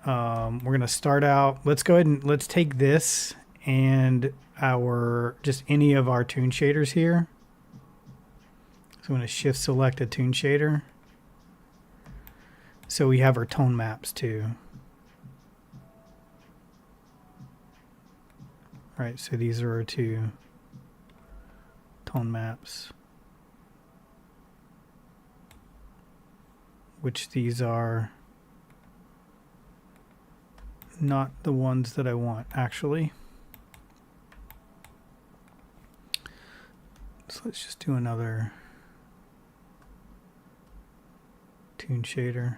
we're going to start out. Let's go ahead and let's take this and just any of our toon shaders here. So I'm going to shift select a toon shader. So we have our tone maps too. Right, so these are our two tone maps, which these are not the ones that I want actually. So let's just do another toon shader.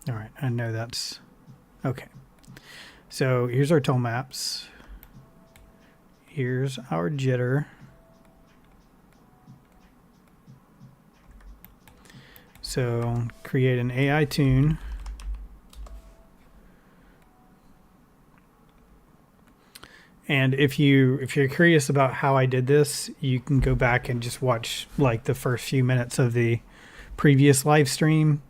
All right, I know that's okay. So here's our tone maps. Here's our jitter. So create an AI toon. And if you're curious about how I did this, you can go back and just watch like the first few minutes of the previous live stream.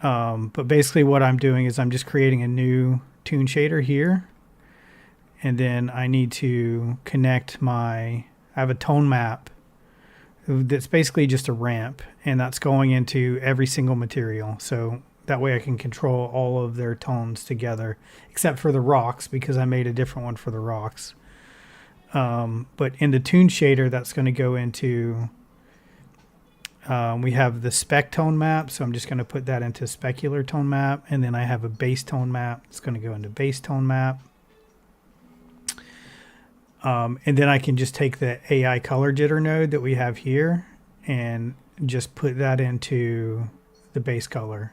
But basically what I'm doing is I'm just creating a new toon shader here. And then I need to connect I have a tone map that's basically just a ramp, and that's going into every single material. So that way I can control all of their tones together, except for the rocks, because I made a different one for the rocks. But in the toon shader, that's going to go into... we have the spec tone map, so I'm just going to put that into specular tone map, and then I have a base tone map. It's going to go into base tone map. And then I can just take the AI color jitter node that we have here and just put that into the base color.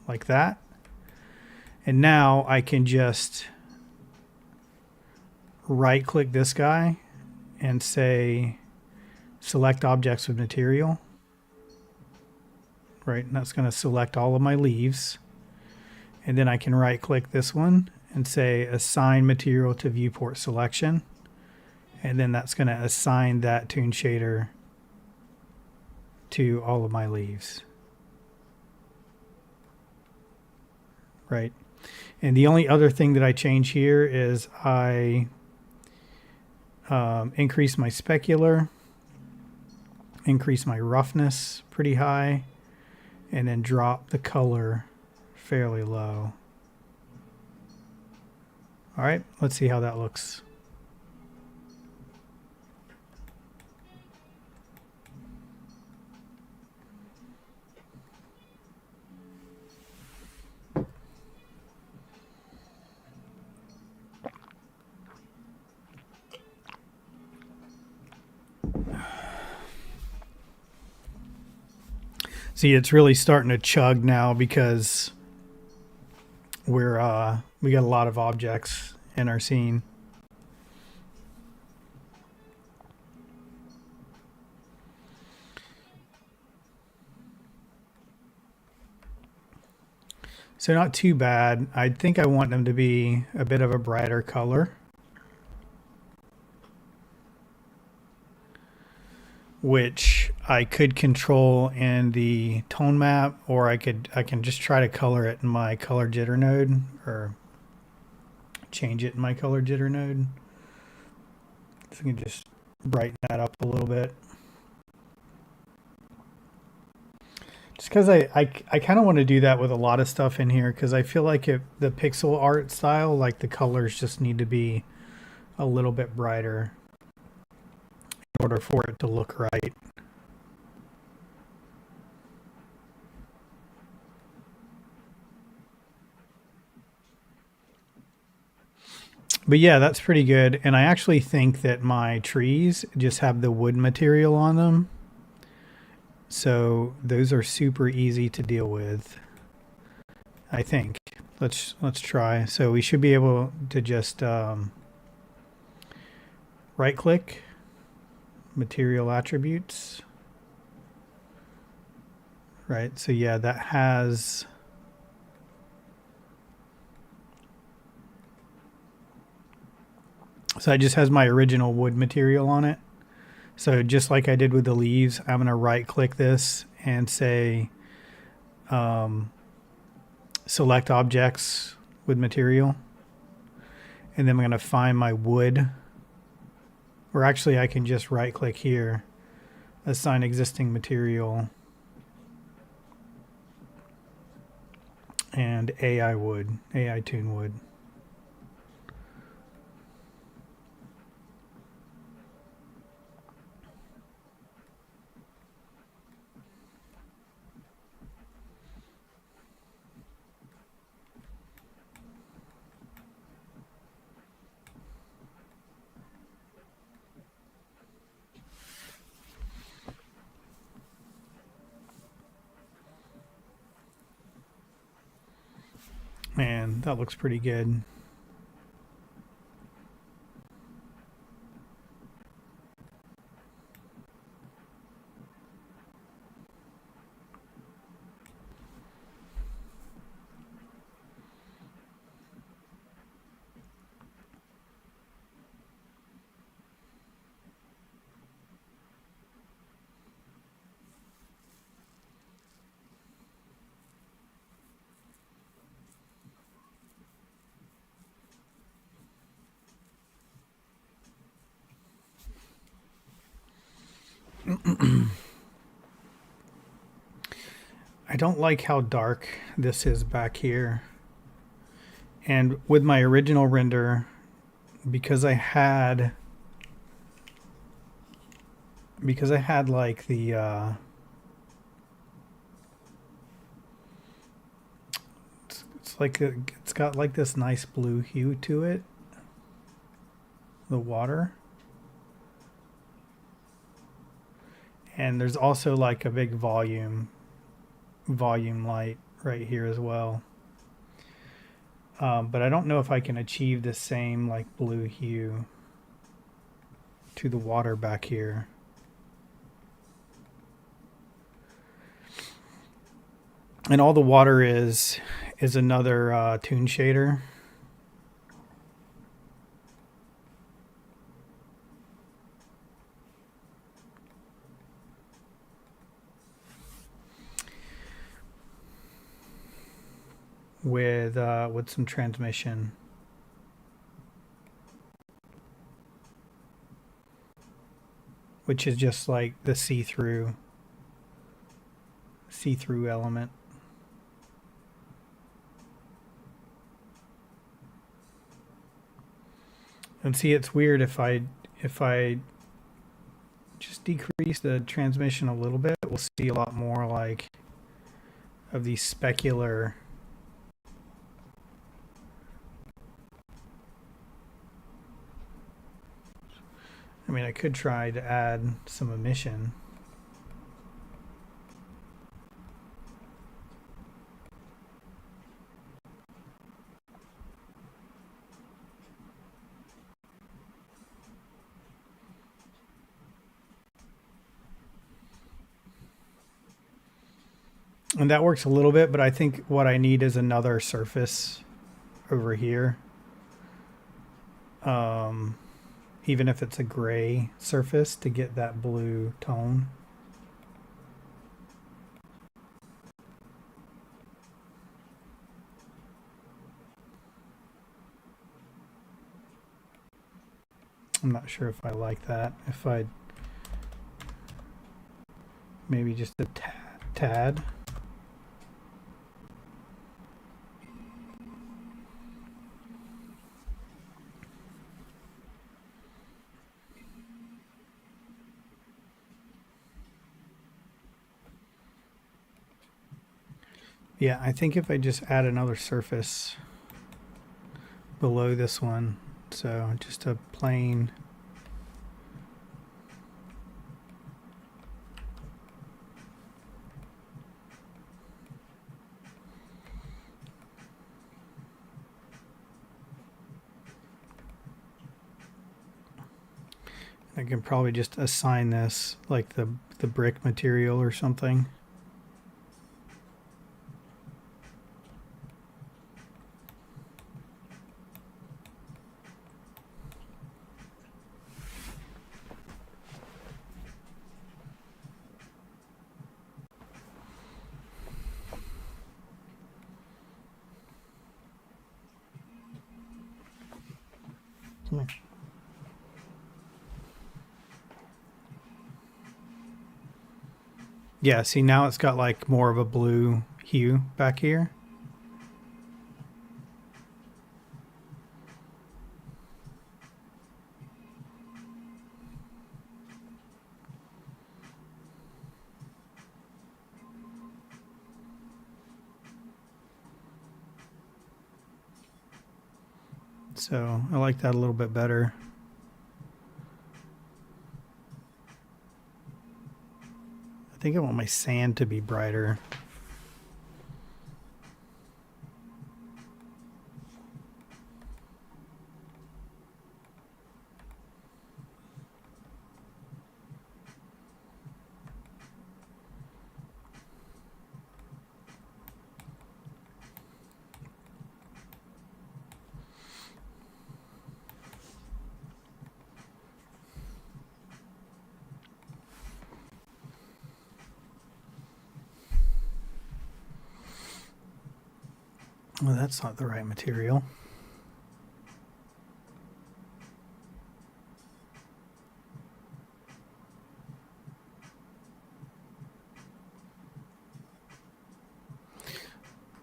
Like that. And now I can just right click this guy and say select objects with material. Right, and that's going to select all of my leaves. And then I can right click this one and say assign material to viewport selection. And then that's going to assign that toon shader to all of my leaves. Right. And the only other thing that I change here is I increase my specular, increase my roughness pretty high, and then drop the color fairly low. All right, let's see how that looks. See, it's really starting to chug now because we got a lot of objects in our scene. So not too bad. I think I want them to be a bit of a brighter color, which I could control in the tone map, or I can just try to color it in my color jitter node, or change it in my color jitter node. So I can just brighten that up a little bit. Just because I kind of want to do that with a lot of stuff in here, because I feel like if the pixel art style, like the colors just need to be a little bit brighter in order for it to look right. But yeah, that's pretty good. And I actually think that my trees just have the wood material on them. So those are super easy to deal with, I think. let's try. So we should be able to just right click, material attributes. Right, so yeah, that has so it just has my original wood material on it. So just like I did with the leaves, I'm gonna right click this and say select objects with material. And then I'm gonna find my wood. Or actually I can just right click here, assign existing material, and AI wood, AI toon wood. Man, that looks pretty good. I don't like how dark this is back here. And with my original render, because I had like the it's like it's got like this nice blue hue to it, the water. And there's also like a big volume light right here as well. But I don't know if I can achieve the same like blue hue to the water back here. And all the water is another toon shader. With some transmission. Which is just like the see-through element. And see, it's weird if I just decrease the transmission a little bit, we'll see a lot more like of these specular. I mean, I could try to add some emission. And that works a little bit, but I think what I need is another surface over here. Even if it's a gray surface to get that blue tone. I'm not sure if I like that. If I maybe just a tad. Yeah, I think if I just add another surface below this one, so just a plain I can probably just assign this like the brick material or something. Yeah, see now it's got like more of a blue hue back here. So I like that a little bit better. I think I want my sand to be brighter. Well, that's not the right material.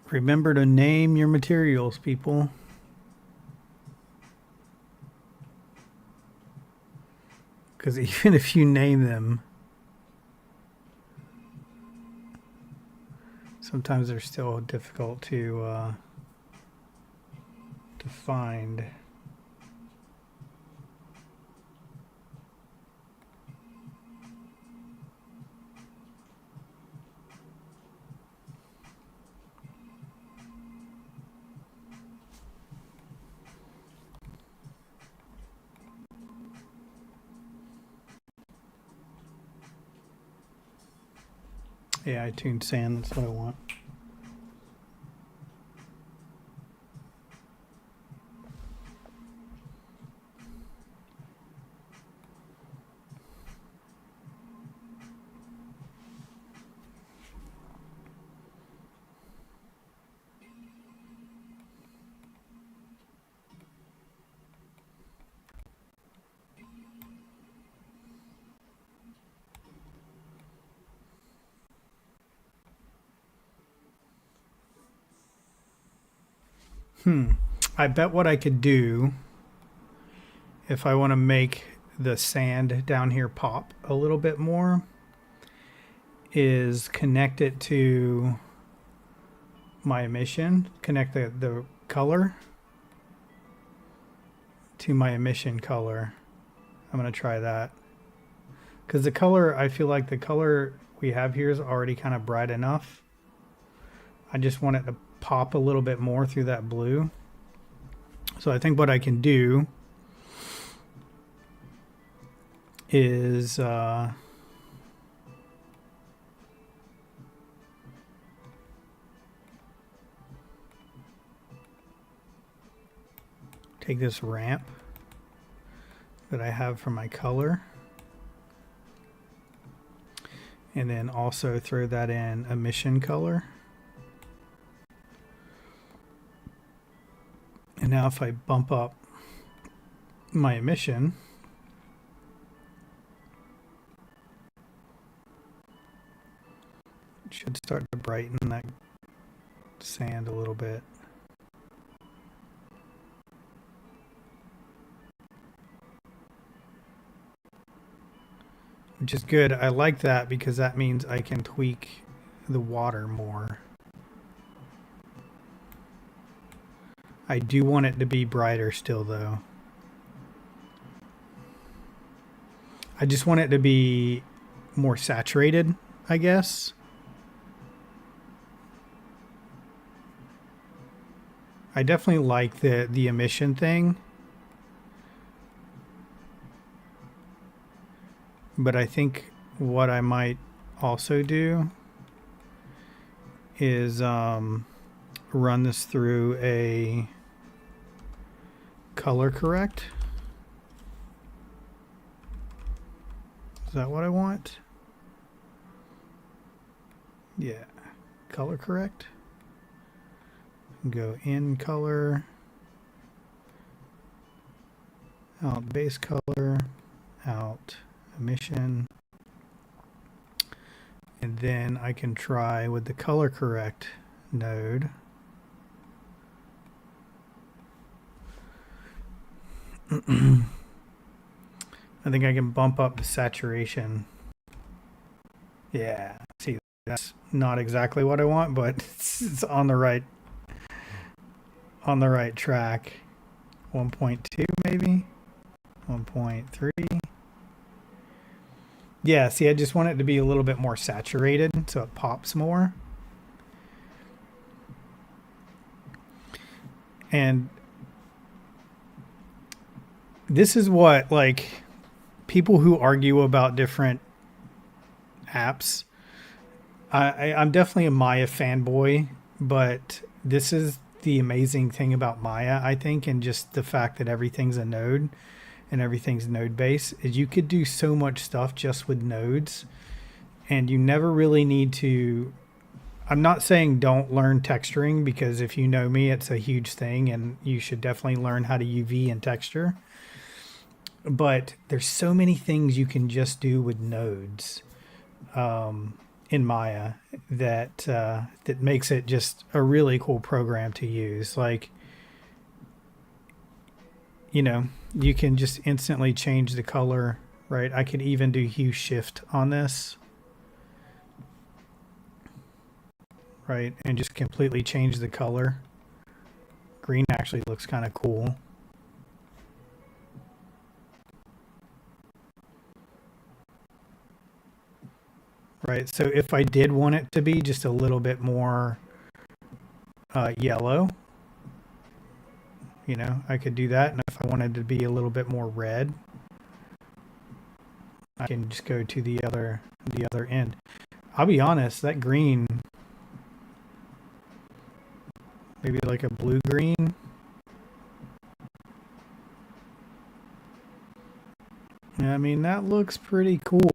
Remember to name your materials, people. Because even if you name them, sometimes they're still difficult to find. Yeah, I tuned sand. That's what I want. I bet what I could do if I want to make the sand down here pop a little bit more is connect it to my emission, connect the color to my emission color. I'm going to try that. Because the color, I feel like the color we have here is already kind of bright enough. I just want it to pop a little bit more through that blue. So I think what I can do is take this ramp that I have for my color and then also throw that in emission color. And now if I bump up my emission, it should start to brighten that sand a little bit. Which is good. I like that because that means I can tweak the water more. I do want it to be brighter still though. I just want it to be more saturated, I guess. I definitely like the emission thing. But I think what I might also do is run this through a color correct. Is that what I want? Yeah, color correct. Go in color, out base color, out emission, and then I can try with the color correct node. I think I can bump up the saturation. Yeah, see, that's not exactly what I want, but it's on the right track. 1.2 maybe, 1.3. Yeah, see, I just want it to be a little bit more saturated so it pops more. And this is what, like, people who argue about different apps, I'm definitely a Maya fanboy, but this is the amazing thing about Maya, I think, and just the fact that everything's a node and everything's node based, is you could do so much stuff just with nodes, and you never really need to. I'm not saying don't learn texturing, because if you know me, it's a huge thing and you should definitely learn how to UV and texture. But there's so many things you can just do with nodes in Maya that that makes it just a really cool program to use. Like, you know, you can just instantly change the color, right? I could even do hue shift on this, right? And just completely change the color. Green actually looks kind of cool. Right, so if I did want it to be just a little bit more yellow, you know, I could do that. And if I wanted to be a little bit more red, I can just go to the other end. I'll be honest, that green, maybe like a blue green. I mean, that looks pretty cool.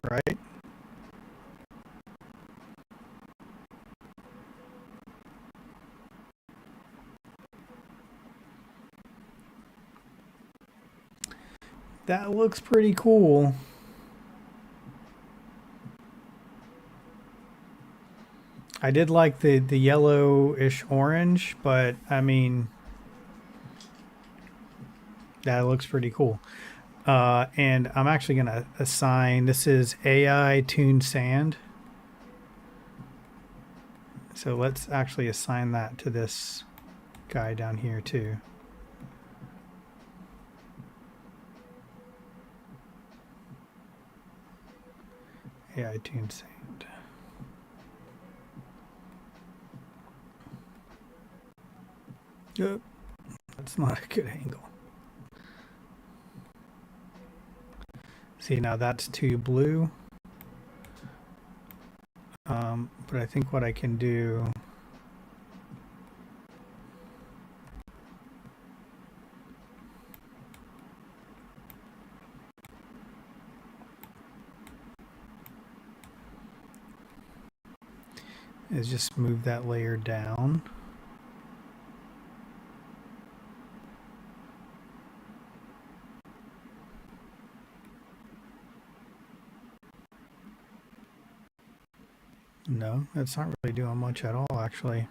Right? That looks pretty cool. I did like the yellowish orange, but I mean, that looks pretty cool. And I'm actually going to assign, this is AI Toon Sand. So let's actually assign that to this guy down here too. AI Toon Sand. Yep, that's not a good angle. See, now that's too blue. But I think what I can do is just move that layer down. No, that's not really doing much at all, actually.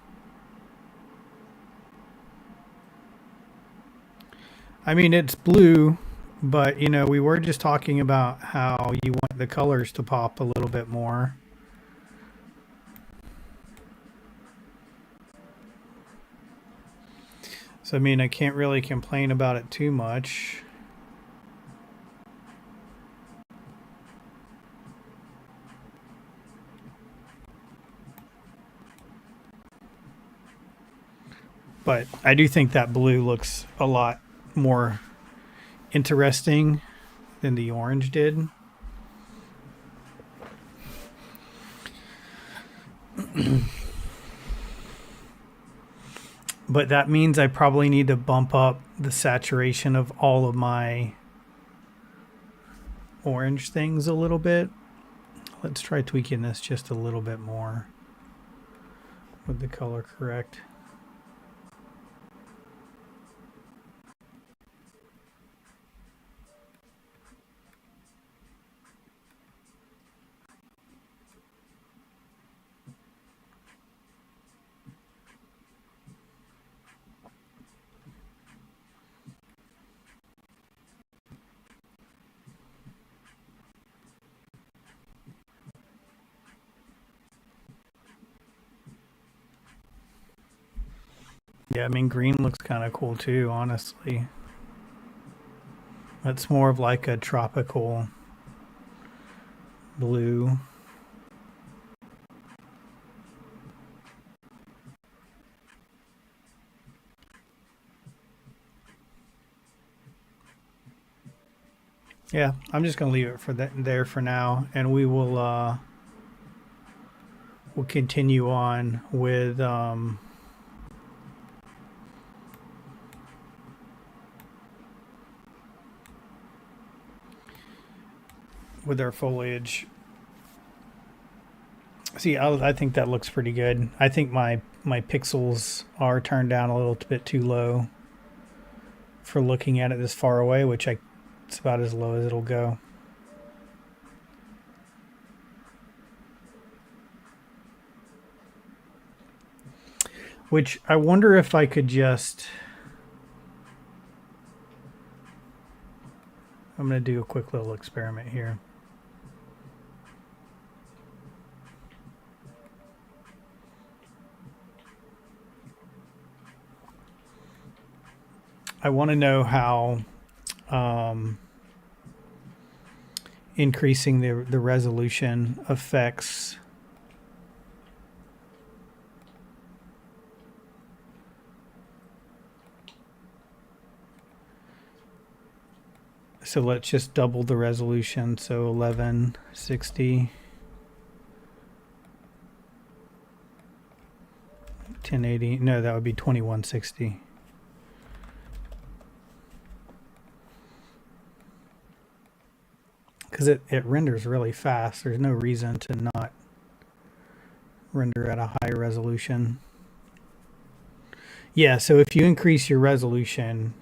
I mean, it's blue, but, you know, we were just talking about how you want the colors to pop a little bit more. So, I mean, I can't really complain about it too much. But I do think that blue looks a lot more interesting than the orange did. But that means I probably need to bump up the saturation of all of my orange things a little bit. Let's try tweaking this just a little bit more with the color correct. Yeah, I mean, green looks kind of cool too, honestly. That's more of like a tropical blue. Yeah, I'm just gonna leave it for that there for now, and we'll continue on with our foliage. See, I think that looks pretty good. I think my pixels are turned down a little bit too low for looking at it this far away, which it's about as low as it'll go. Which I wonder if I could just... I'm going to do a quick little experiment here. I want to know how increasing the resolution affects so let's just double the resolution, so 1160 1080. No, that would be 2160. Because it renders really fast. There's no reason to not render at a high resolution. Yeah, so if you increase your resolution,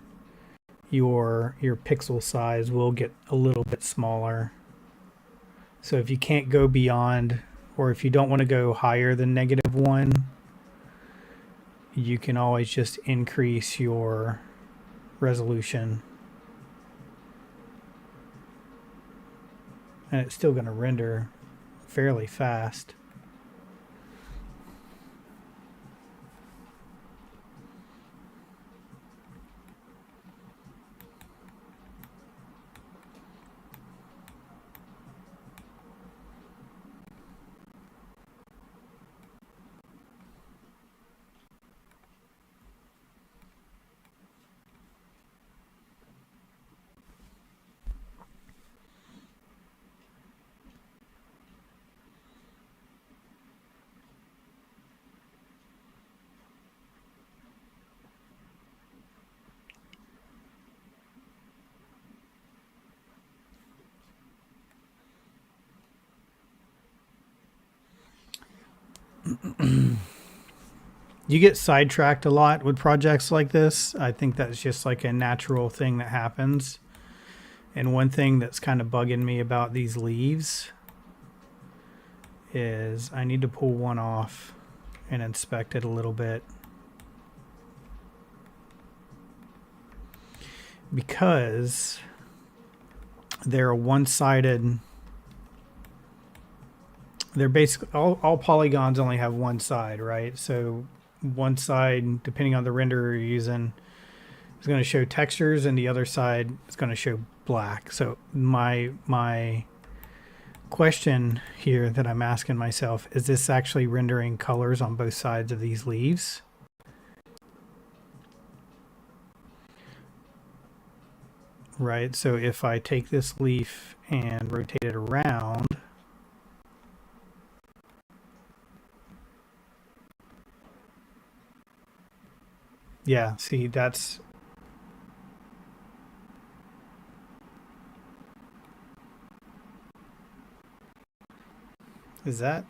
your pixel size will get a little bit smaller. So if you can't go beyond, or if you don't want to go higher than -1, you can always just increase your resolution. And it's still going to render fairly fast. You get sidetracked a lot with projects like this. I think that's just like a natural thing that happens. And one thing that's kind of bugging me about these leaves is I need to pull one off and inspect it a little bit. Because they're one-sided. They're basically all polygons only have one side, right? So one side, depending on the renderer you're using, is going to show textures, and the other side is going to show black. So my question here that I'm asking myself, is this actually rendering colors on both sides of these leaves? right? So if I take this leaf and rotate it around, yeah, see, that's, is that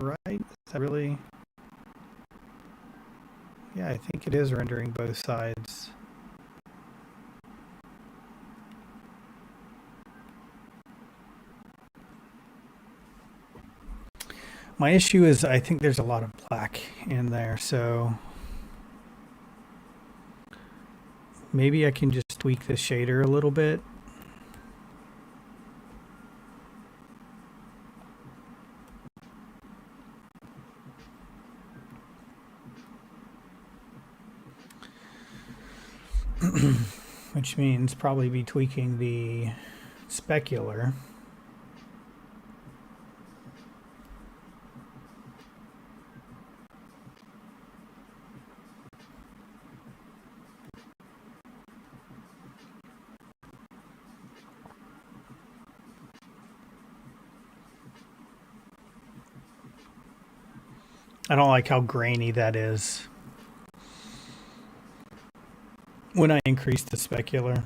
right? Is that really? Yeah, I think it is rendering both sides. My issue is I think there's a lot of black in there, so maybe I can just tweak the shader a little bit. Which means probably be tweaking the specular. I don't like how grainy that is when I increase the specular.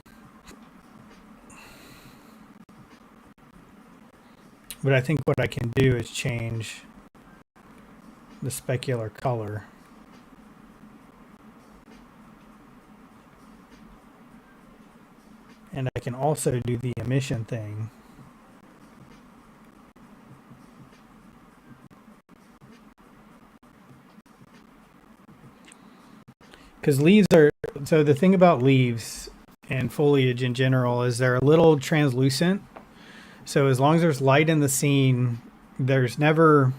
But I think what I can do is change the specular color. And I can also do the emission thing. Because leaves are, so the thing about leaves and foliage in general is they're a little translucent. So as long as there's light in the scene, there's never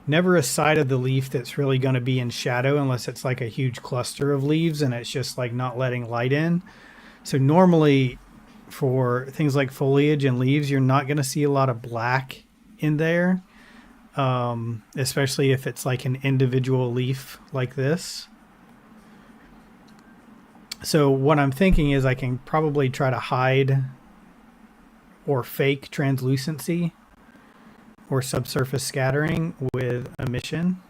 a side of the leaf that's really going to be in shadow unless it's like a huge cluster of leaves and it's just like not letting light in. So normally for things like foliage and leaves, you're not going to see a lot of black in there, especially if it's like an individual leaf like this. So what I'm thinking is I can probably try to hide or fake translucency or subsurface scattering with emission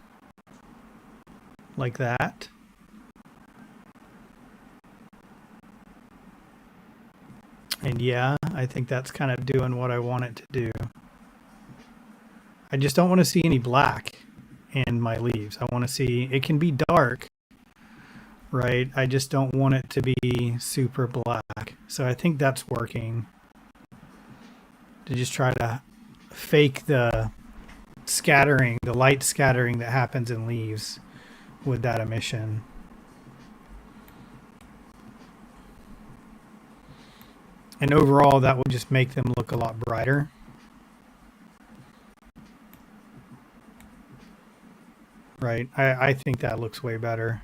like that. And yeah, I think that's kind of doing what I want it to do. I just don't want to see any black in my leaves. I want to see, it can be dark, right? I just don't want it to be super black. So I think that's working. To just try to fake the scattering, the light scattering that happens in leaves with that emission. And overall, that will just make them look a lot brighter. Right? I think that looks way better.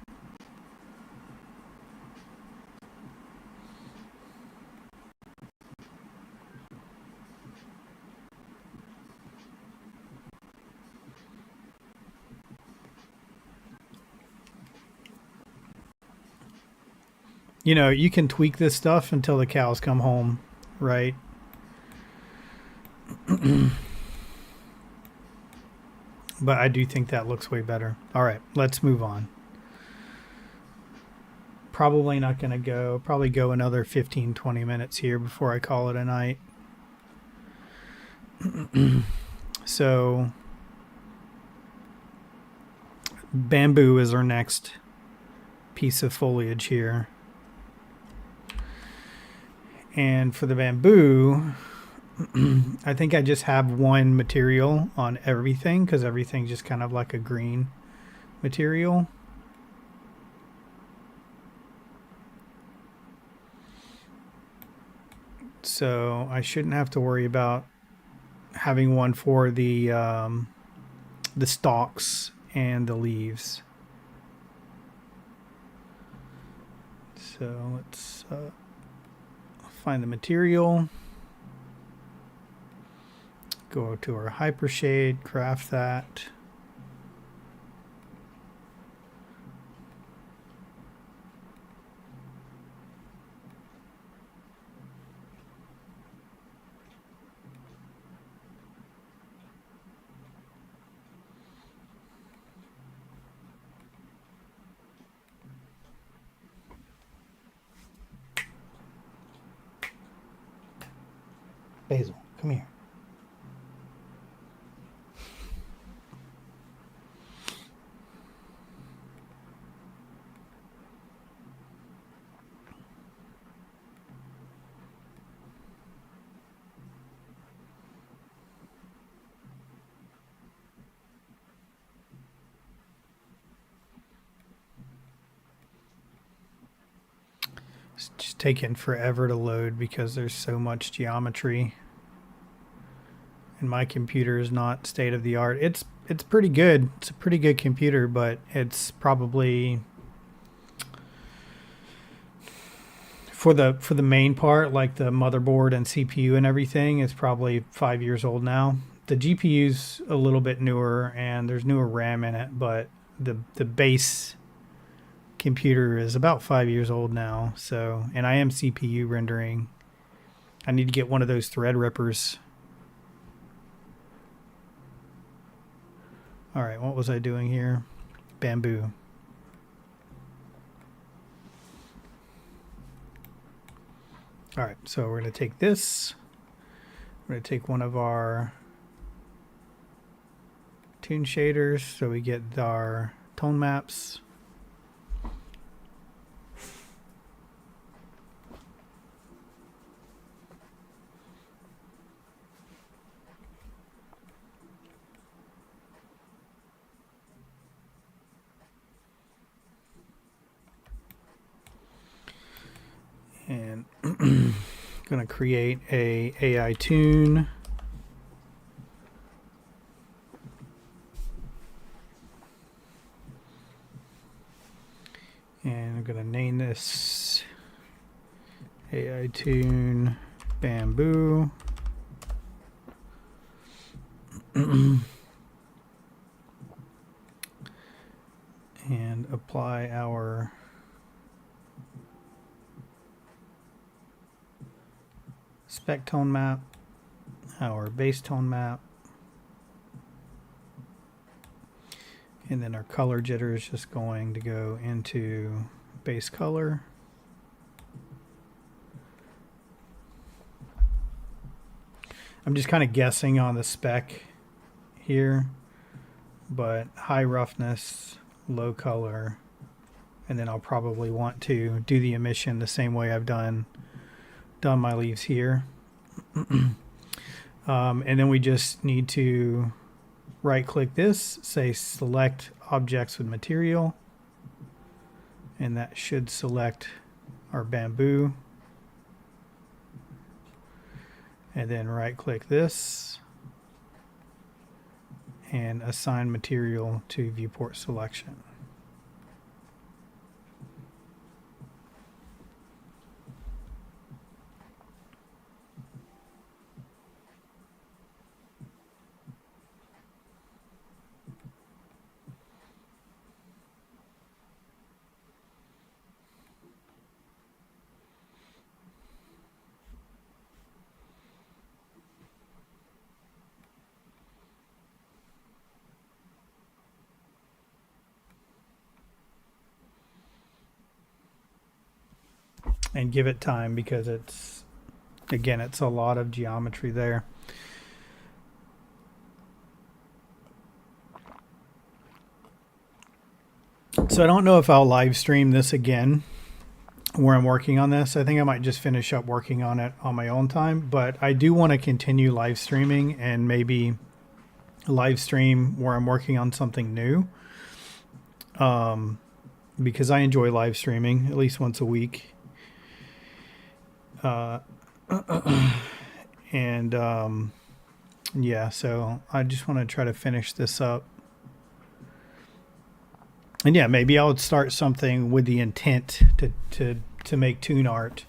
You know, you can tweak this stuff until the cows come home, right? But I do think that looks way better. All right, let's move on. Probably not going to go, probably go another 15, 20 minutes here before I call it a night. So, bamboo is our next piece of foliage here. And for the bamboo, I think I just have one material on everything because everything's just kind of like a green material. So I shouldn't have to worry about having one for the stalks and the leaves. So let's find the material, go to our hypershade, craft that. Basil, come here. It's just taking forever to load because there's so much geometry. And my computer is not state of the art. It's pretty good. It's a pretty good computer, but it's probably for the main part, like the motherboard and CPU and everything, it's probably 5 years old now. The GPU's a little bit newer and there's newer RAM in it, but the base computer is about 5 years old now. So, and I am CPU rendering. I need to get one of those thread rippers. All right, what was I doing here? Bamboo. All right, so we're going to take this. We're going to take one of our toon shaders so we get our tone maps. And going to create a AI toon. And I'm going to name this AI toon bamboo. And apply our spec tone map, our base tone map, and then our color jitter is just going to go into base color. I'm just kind of guessing on the spec here, but high roughness, low color, and then I'll probably want to do the emission the same way I've done my leaves here. And then we just need to right click this, say select objects with material, and that should select our bamboo. And then right click this and assign material to viewport selection. And give it time because it's, again, it's a lot of geometry there. So I don't know if I'll live stream this again where I'm working on this. I think I might just finish up working on it on my own time, but I do want to continue live streaming and maybe live stream where I'm working on something new. Because I enjoy live streaming at least once a week. Yeah, so I just want to try to finish this up. And yeah, maybe I'll start something with the intent to make toon art,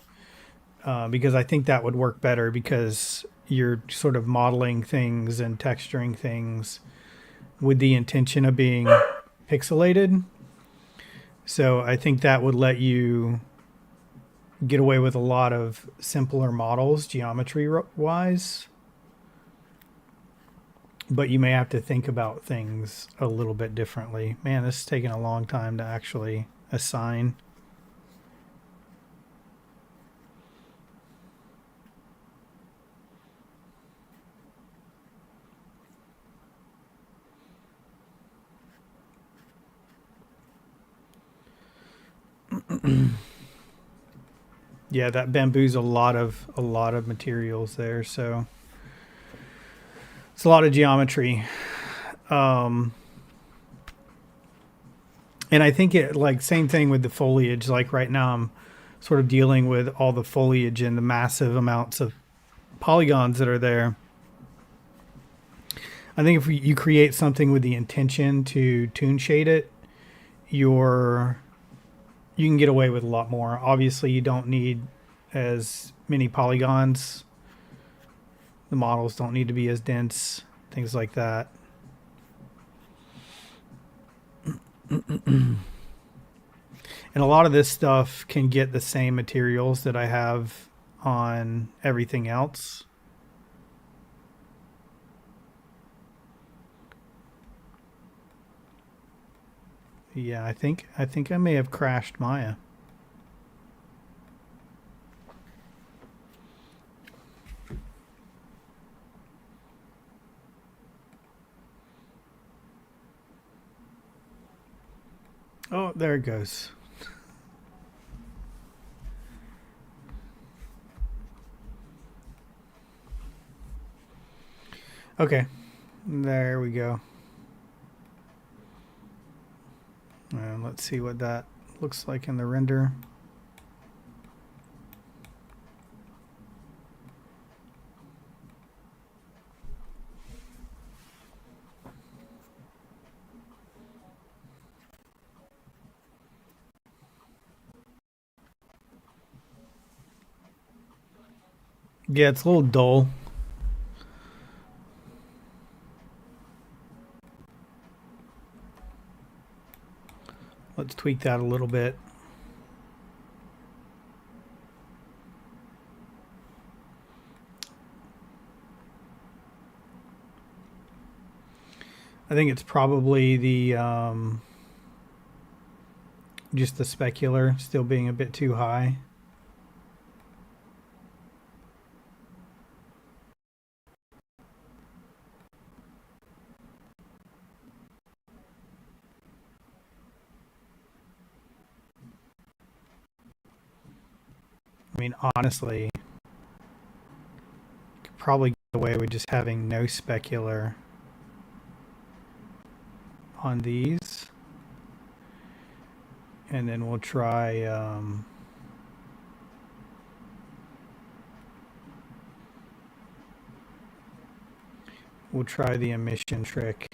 because I think that would work better because you're sort of modeling things and texturing things with the intention of being pixelated. So I think that would let you get away with a lot of simpler models geometry wise, but you may have to think about things a little bit differently. Man, this is taking a long time to actually assign. Yeah, that bamboo's a lot of materials there, so it's a lot of geometry. Um, and I think it like same thing with the foliage. Like right now, I'm sort of dealing with all the foliage and the massive amounts of polygons that are there. I think if you create something with the intention to toon shade it, you're you can get away with a lot more. Obviously, you don't need as many polygons. The models don't need to be as dense, things like that. And a lot of this stuff can get the same materials that I have on everything else. Yeah, I think I may have crashed Maya. Oh, there it goes. Okay, there we go. And let's see what that looks like in the render. Yeah, it's a little dull. Let's tweak that a little bit. I think it's probably the just the specular still being a bit too high. I mean, honestly, could probably get away with just having no specular on these. And then we'll try the emission trick.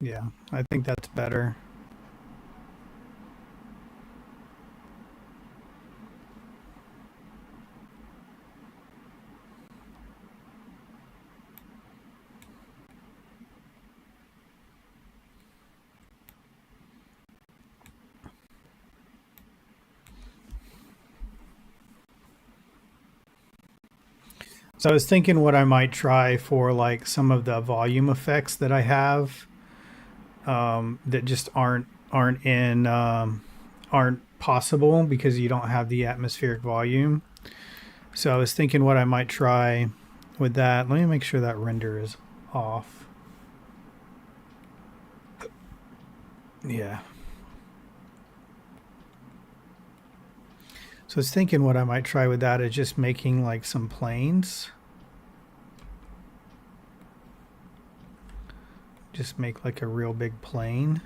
Yeah, I think that's better. So I was thinking what I might try for like some of the volume effects that I have that just aren't possible because you don't have the atmospheric volume. So I was thinking what I might try with that. Let me make sure that render is off. Yeah. So I was thinking what I might try with that is just making like some planes. Just make like a real big plane.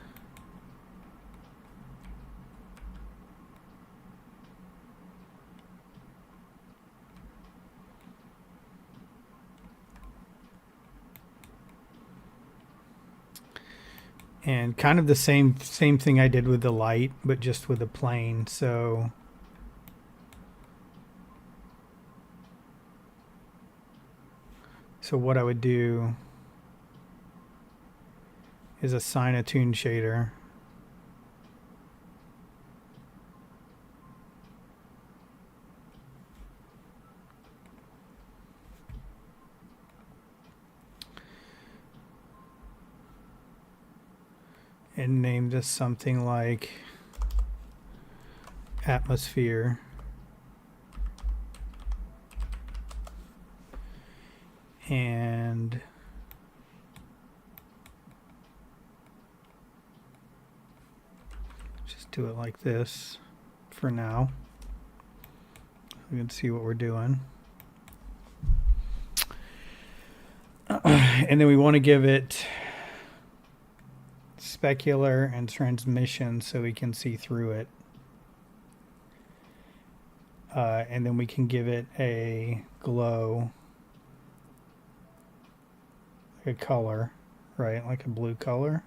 And kind of the same thing I did with the light, but just with a plane. So what I would do is assign a toon shader. And name this something like atmosphere. And just do it like this for now. We can see what we're doing. And then we want to give it specular and transmission so we can see through it. And then we can give it a glow, a color, right? Like a blue color.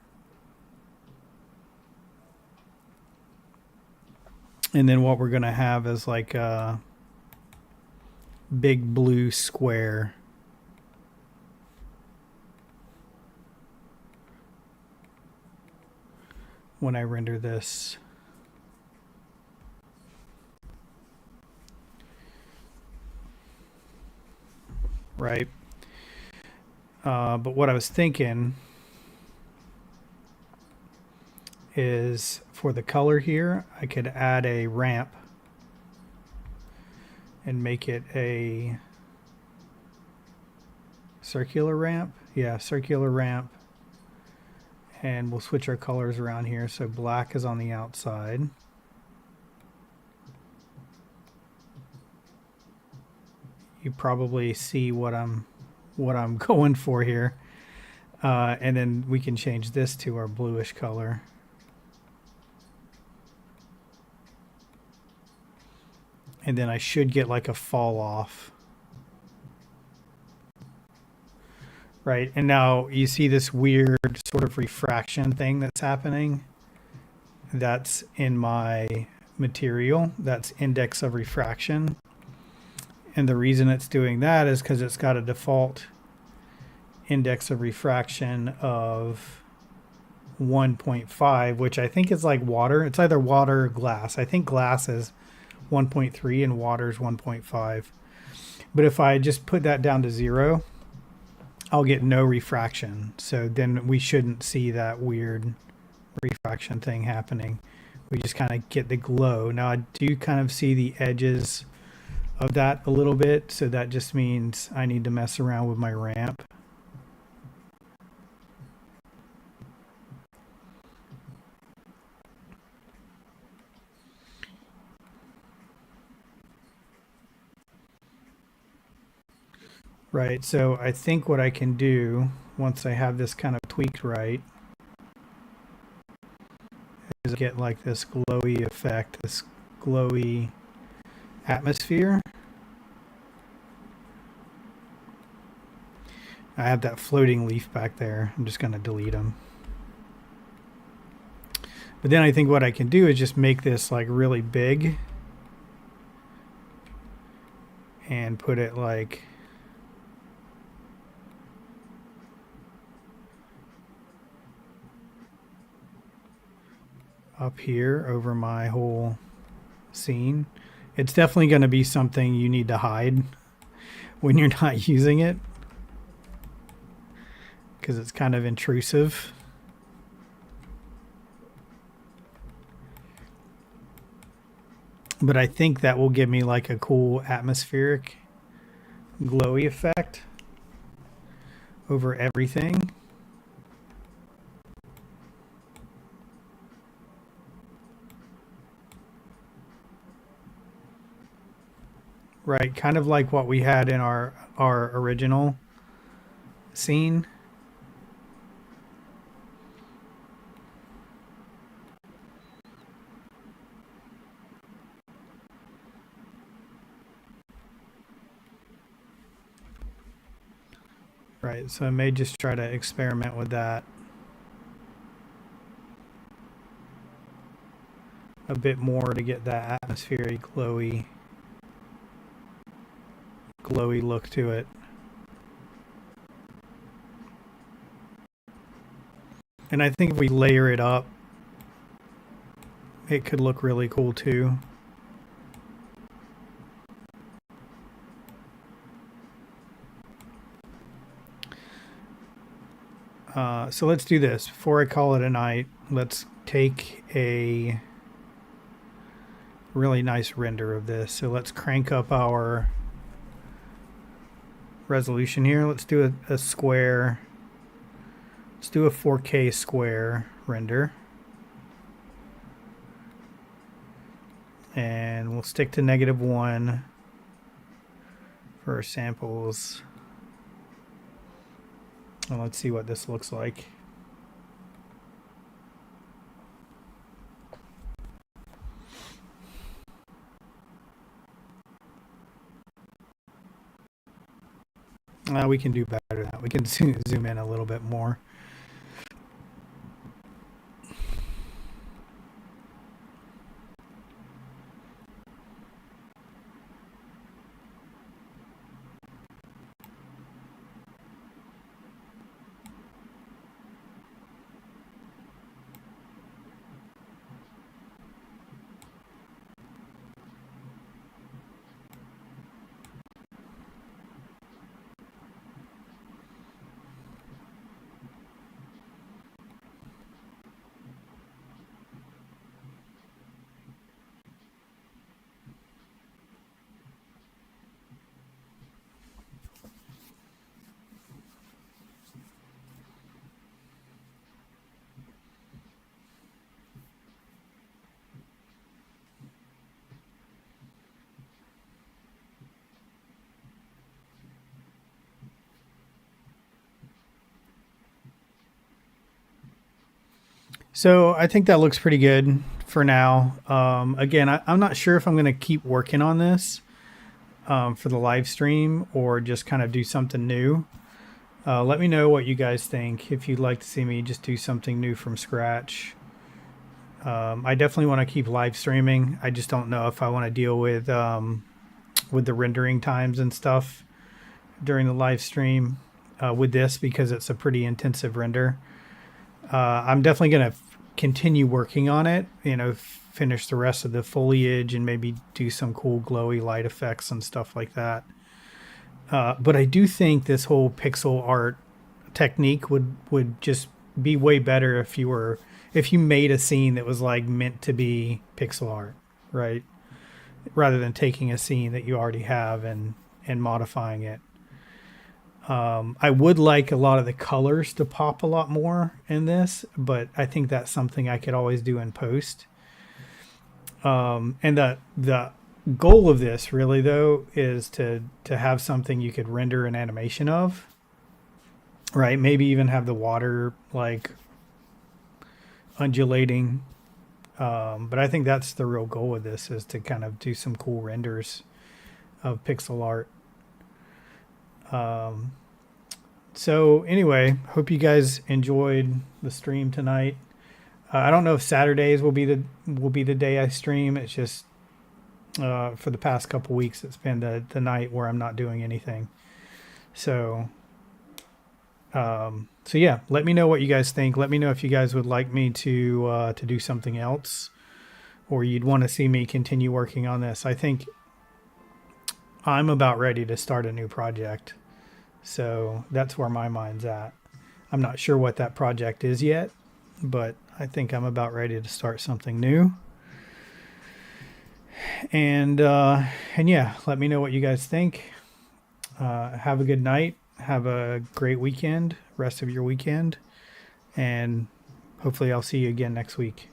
And then what we're going to have is like a big blue square. When I render this. Right. But what I was thinking is for the color here, I could add a ramp and make it a circular ramp. Yeah, circular ramp. And we'll switch our colors around here. So black is on the outside. You probably see what I'm going for here. And then we can change this to our bluish color. And then I should get like a fall off. Right, and now you see this weird sort of refraction thing that's happening. That's in my material. That's index of refraction. And the reason it's doing that is because it's got a default index of refraction of 1.5, which I think is like water. It's either water or glass. I think glass is 1.3 and water is 1.5. But if I just put that down to 0, I'll get no refraction. So then we shouldn't see that weird refraction thing happening. We just kind of get the glow. Now I do kind of see the edges of that a little bit. So that just means I need to mess around with my ramp. Right, so I think what I can do once I have this kind of tweaked right is get like this glowy effect, this glowy atmosphere. I have that floating leaf back there. I'm just going to delete them. But then I think what I can do is just make this like really big and put it like up here over my whole scene. It's definitely going to be something you need to hide when you're not using it because it's kind of intrusive. But I think that will give me like a cool atmospheric glowy effect over everything. Right, kind of like what we had in our original scene. Right, so I may just try to experiment with that a bit more to get that atmospheric glowy look to it. And I think if we layer it up, it could look really cool too. So let's do this. Before I call it a night, let's take a really nice render of this. So let's crank up our resolution here. Let's do a square. Let's do a 4K square render. And we'll stick to -1 for our samples. And let's see what this looks like. We can do better than that. We can zoom in a little bit more. So I think that looks pretty good for now. Again, I'm not sure if I'm going to keep working on this for the live stream or just kind of do something new. Let me know what you guys think. If you'd like to see me just do something new from scratch. I definitely want to keep live streaming. I just don't know if I want to deal with the rendering times and stuff during the live stream with this, because it's a pretty intensive render. I'm definitely going to continue working on it, finish the rest of the foliage and maybe do some cool glowy light effects and stuff like that. But I do think this whole pixel art technique would just be way better if you made a scene that was like meant to be pixel art, right? Rather than taking a scene that you already have and modifying it. I would like a lot of the colors to pop a lot more in this, but I think that's something I could always do in post. And the goal of this really though is to have something you could render an animation of, right? Maybe even have the water like undulating. But I think that's the real goal of this, is to kind of do some cool renders of pixel art. So anyway, hope you guys enjoyed the stream tonight. I don't know if Saturdays will be the day I stream. It's just for the past couple weeks it's been the night where I'm not doing anything. So yeah, let me know what you guys think. Let me know if you guys would like me to do something else, or you'd want to see me continue working on this. I think I'm about ready to start a new project. So that's where my mind's at. I'm not sure what that project is yet, but I think I'm about ready to start something new. And yeah, let me know what you guys think. Have a good night. Have a great weekend, rest of your weekend. And hopefully I'll see you again next week.